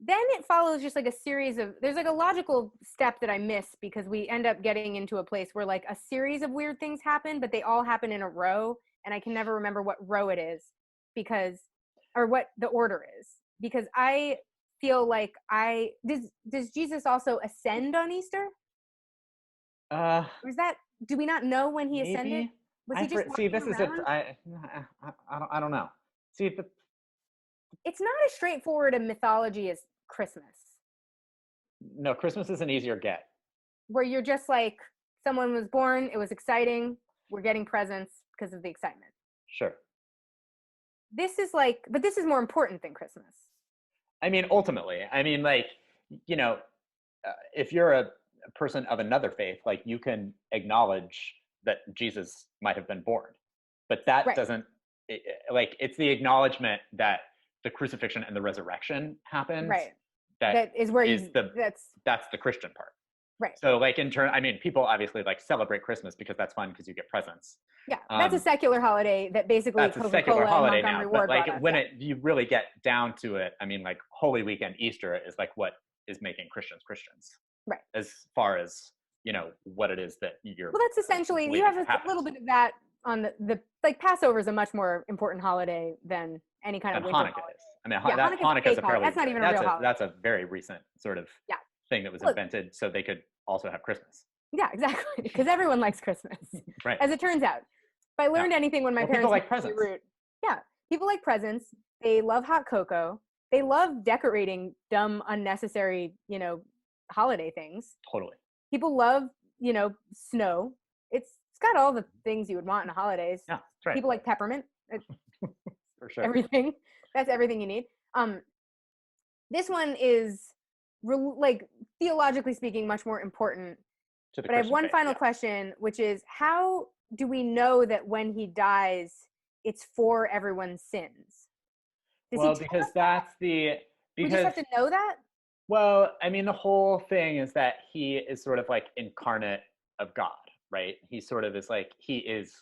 Then it follows just like a series of, there's like a logical step that I miss because we end up getting into a place where like a series of weird things happen, but they all happen in a row. And I can never remember what row it is or what the order is, because I feel like does Jesus also ascend on Easter? Or is that, do we not know when he ascended? Was he just see, this around? Is I don't know. See, it's not as straightforward a mythology as Christmas. No, Christmas is an easier get. where you're just like, someone was born, it was exciting, we're getting presents because of the excitement. Sure. This is like, but this is more important than Christmas. I mean, ultimately, I mean, like, you know, if you're a person of another faith, like, you can acknowledge that Jesus might have been born, but that doesn't, like, it's the acknowledgement that the crucifixion and the resurrection happened. Right. That is where that's the Christian part. Right. So, like, in turn, I mean, people obviously like celebrate Christmas because that's fun because you get presents. Yeah, that's a secular holiday that basically that's Coca-Cola a secular holiday and Montgomery now. Ward But like, brought us, when you really get down to it, I mean, like, Holy Weekend, Easter is like what is making Christians Christians. Right. As far as, you know, what it is that you're. Well, that's essentially, you have a little bit of that on the like, Passover is a much more important holiday than any kind of winter Hanukkah holiday. is. I mean, Hanukkah is a fairly. That's not even a real holiday. That's a very recent sort of thing that was invented so they could also have Christmas. Yeah, exactly. Because everyone likes Christmas. Right. As it turns out. If I learned anything when my parents people like presents. Yeah, people like presents. They love hot cocoa. They love decorating dumb, unnecessary, you know, holiday things. Totally. People love, you know, snow. It's got all the things you would want in the holidays. Yeah, that's right. People like peppermint. For sure. Everything. That's everything you need. This one is like, theologically speaking, much more important. But I have one final question, which is, how do we know that when he dies, it's for everyone's sins? Because that's the. We just have to know that? Well, I mean, the whole thing is that he is sort of like incarnate of God, right? He sort of is like, he is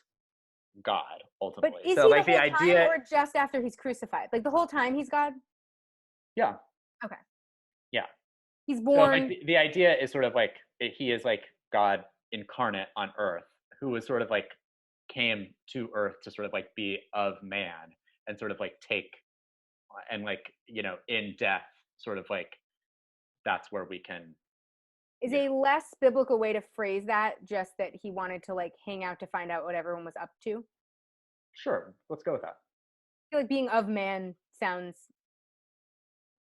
God, ultimately. But is so, he like, the whole time, or just after he's crucified? Like, the whole time he's God? Yeah. Okay. Yeah. He's born. So, like, the idea is sort of like, he is like God incarnate on earth, who was sort of like, came to earth to sort of like be of man and sort of like take, and like, you know, in death, sort of like, that's where we can. Is a less biblical way to phrase that just that he wanted to like hang out to find out what everyone was up to? Sure, let's go with that. I feel like being of man sounds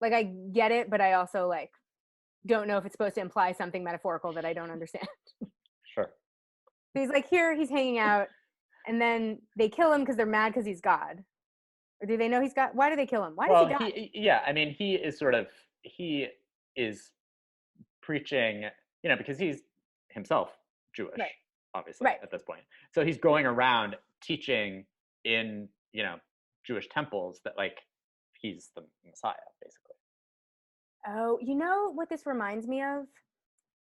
like, I get it, but I also like don't know if it's supposed to imply something metaphorical that I don't understand. Sure. So he's like, here, he's hanging out, and then they kill him because they're mad because he's God. Or do they know he's God? Why do they kill him? Why does he die? Yeah, I mean, he is preaching, you know, because he's himself Jewish, obviously, at this point. So he's going around teaching in, you know, Jewish temples that, like, he's the Messiah, basically. Oh, you know what this reminds me of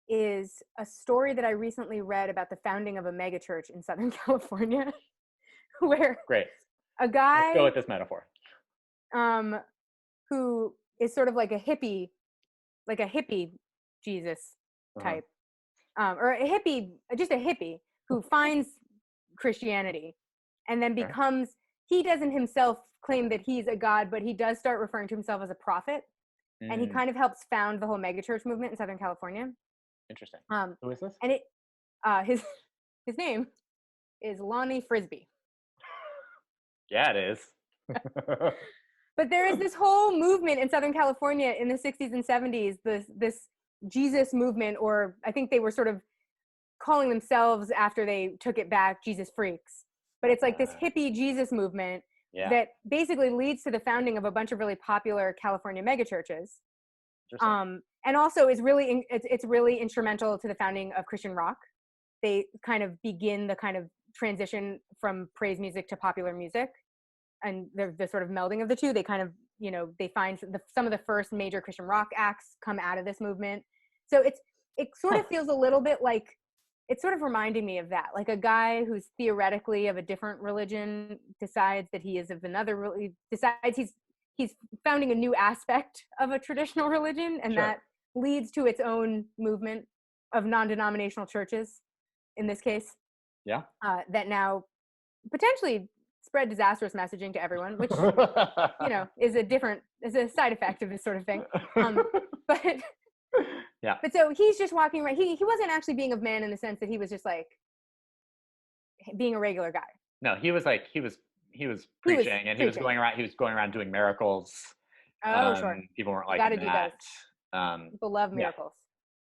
is a story that I recently read about the founding of a megachurch in Southern California, where a guy. Let's go with this metaphor. Who is sort of like a hippie Jesus type, or a hippie, just a hippie who finds Christianity and then becomes, he doesn't himself claim that he's a god, but he does start referring to himself as a prophet. And he kind of helps found the whole megachurch movement in Southern California. Interesting. Who is this? And his name is Lonnie Frisbee. Yeah, it is. But there is this whole movement in Southern California in the 60s and 70s, this Jesus movement, or I think they were sort of calling themselves, after they took it back, Jesus freaks. But it's like this hippie Jesus movement that basically leads to the founding of a bunch of really popular California megachurches. And also is really, it's really instrumental to the founding of Christian rock. They kind of begin the kind of transition from praise music to popular music. And the sort of melding of the two, they kind of, you know, they find some of the first major Christian rock acts come out of this movement. So it sort of feels a little bit like, it's sort of reminding me of that, like a guy who's theoretically of a different religion decides that he is of another religion, decides he's founding a new aspect of a traditional religion, and that leads to its own movement of non-denominational churches, in this case. Yeah. That now potentially spread disastrous messaging to everyone, which you know is a side effect of this sort of thing. But yeah. But so he's just walking around. He wasn't actually being of man in the sense that he was just like being a regular guy. No, he was like he was preaching, and he was going around doing miracles. Oh, sure. People weren't liking that. People love miracles.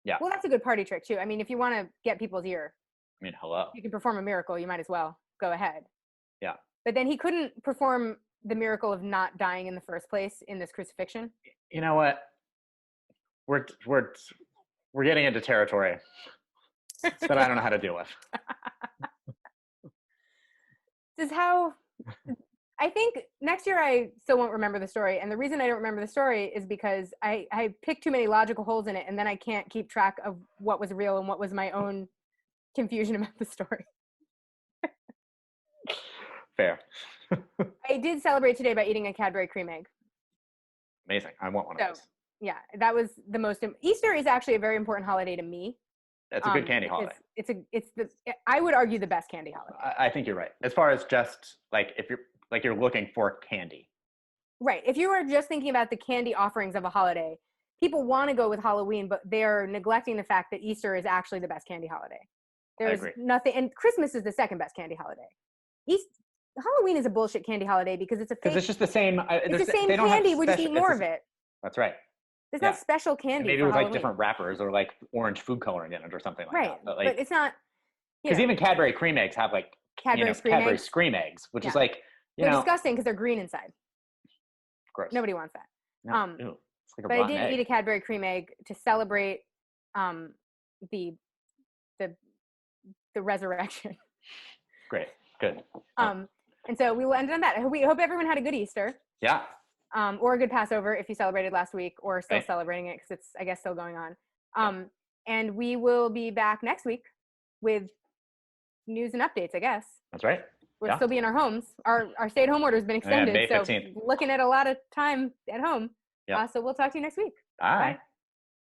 Yeah. Well, that's a good party trick too. I mean, if you want to get people's ear, I mean, hello. You can perform a miracle. You might as well go ahead. Yeah. But then he couldn't perform the miracle of not dying in the first place in this crucifixion. You know what? We're getting into territory that I don't know how to deal with. This is how I think next year I still won't remember the story. And the reason I don't remember the story is because I picked too many logical holes in it, and then I can't keep track of what was real and what was my own confusion about the story. Fair. I did celebrate today by eating a Cadbury cream egg. Amazing. I want one of those. Yeah, that was the most. Easter is actually a very important holiday to me. It's a good candy holiday. I would argue the best candy holiday. I think you're right. As far as just like if you're looking for candy. Right. If you are just thinking about the candy offerings of a holiday, people want to go with Halloween, but they're neglecting the fact that Easter is actually the best candy holiday. There's nothing, and Christmas is the second best candy holiday. Halloween is a bullshit candy holiday because it's a fake. Because it's just the same. It's the same candy. We just eat more of it. That's right. There's not special candy. And maybe with like different wrappers or like orange food coloring in it or something like that. But it's not. Because even Cadbury cream eggs have like Cadbury scream eggs, which is like they're disgusting because they're green inside. Gross. Nobody wants that. No. Ew. It's like a but I did egg. eat a Cadbury cream egg to celebrate the resurrection. Great. Good. And so we will end on that. We hope everyone had a good Easter. Yeah. Or a good Passover if you celebrated last week, or still celebrating it because it's, I guess, still going on. And we will be back next week with news and updates, I guess. That's right. We'll still be in our homes. Our stay-at-home order has been extended, May 15th. So looking at a lot of time at home. Yeah. So we'll talk to you next week. Bye.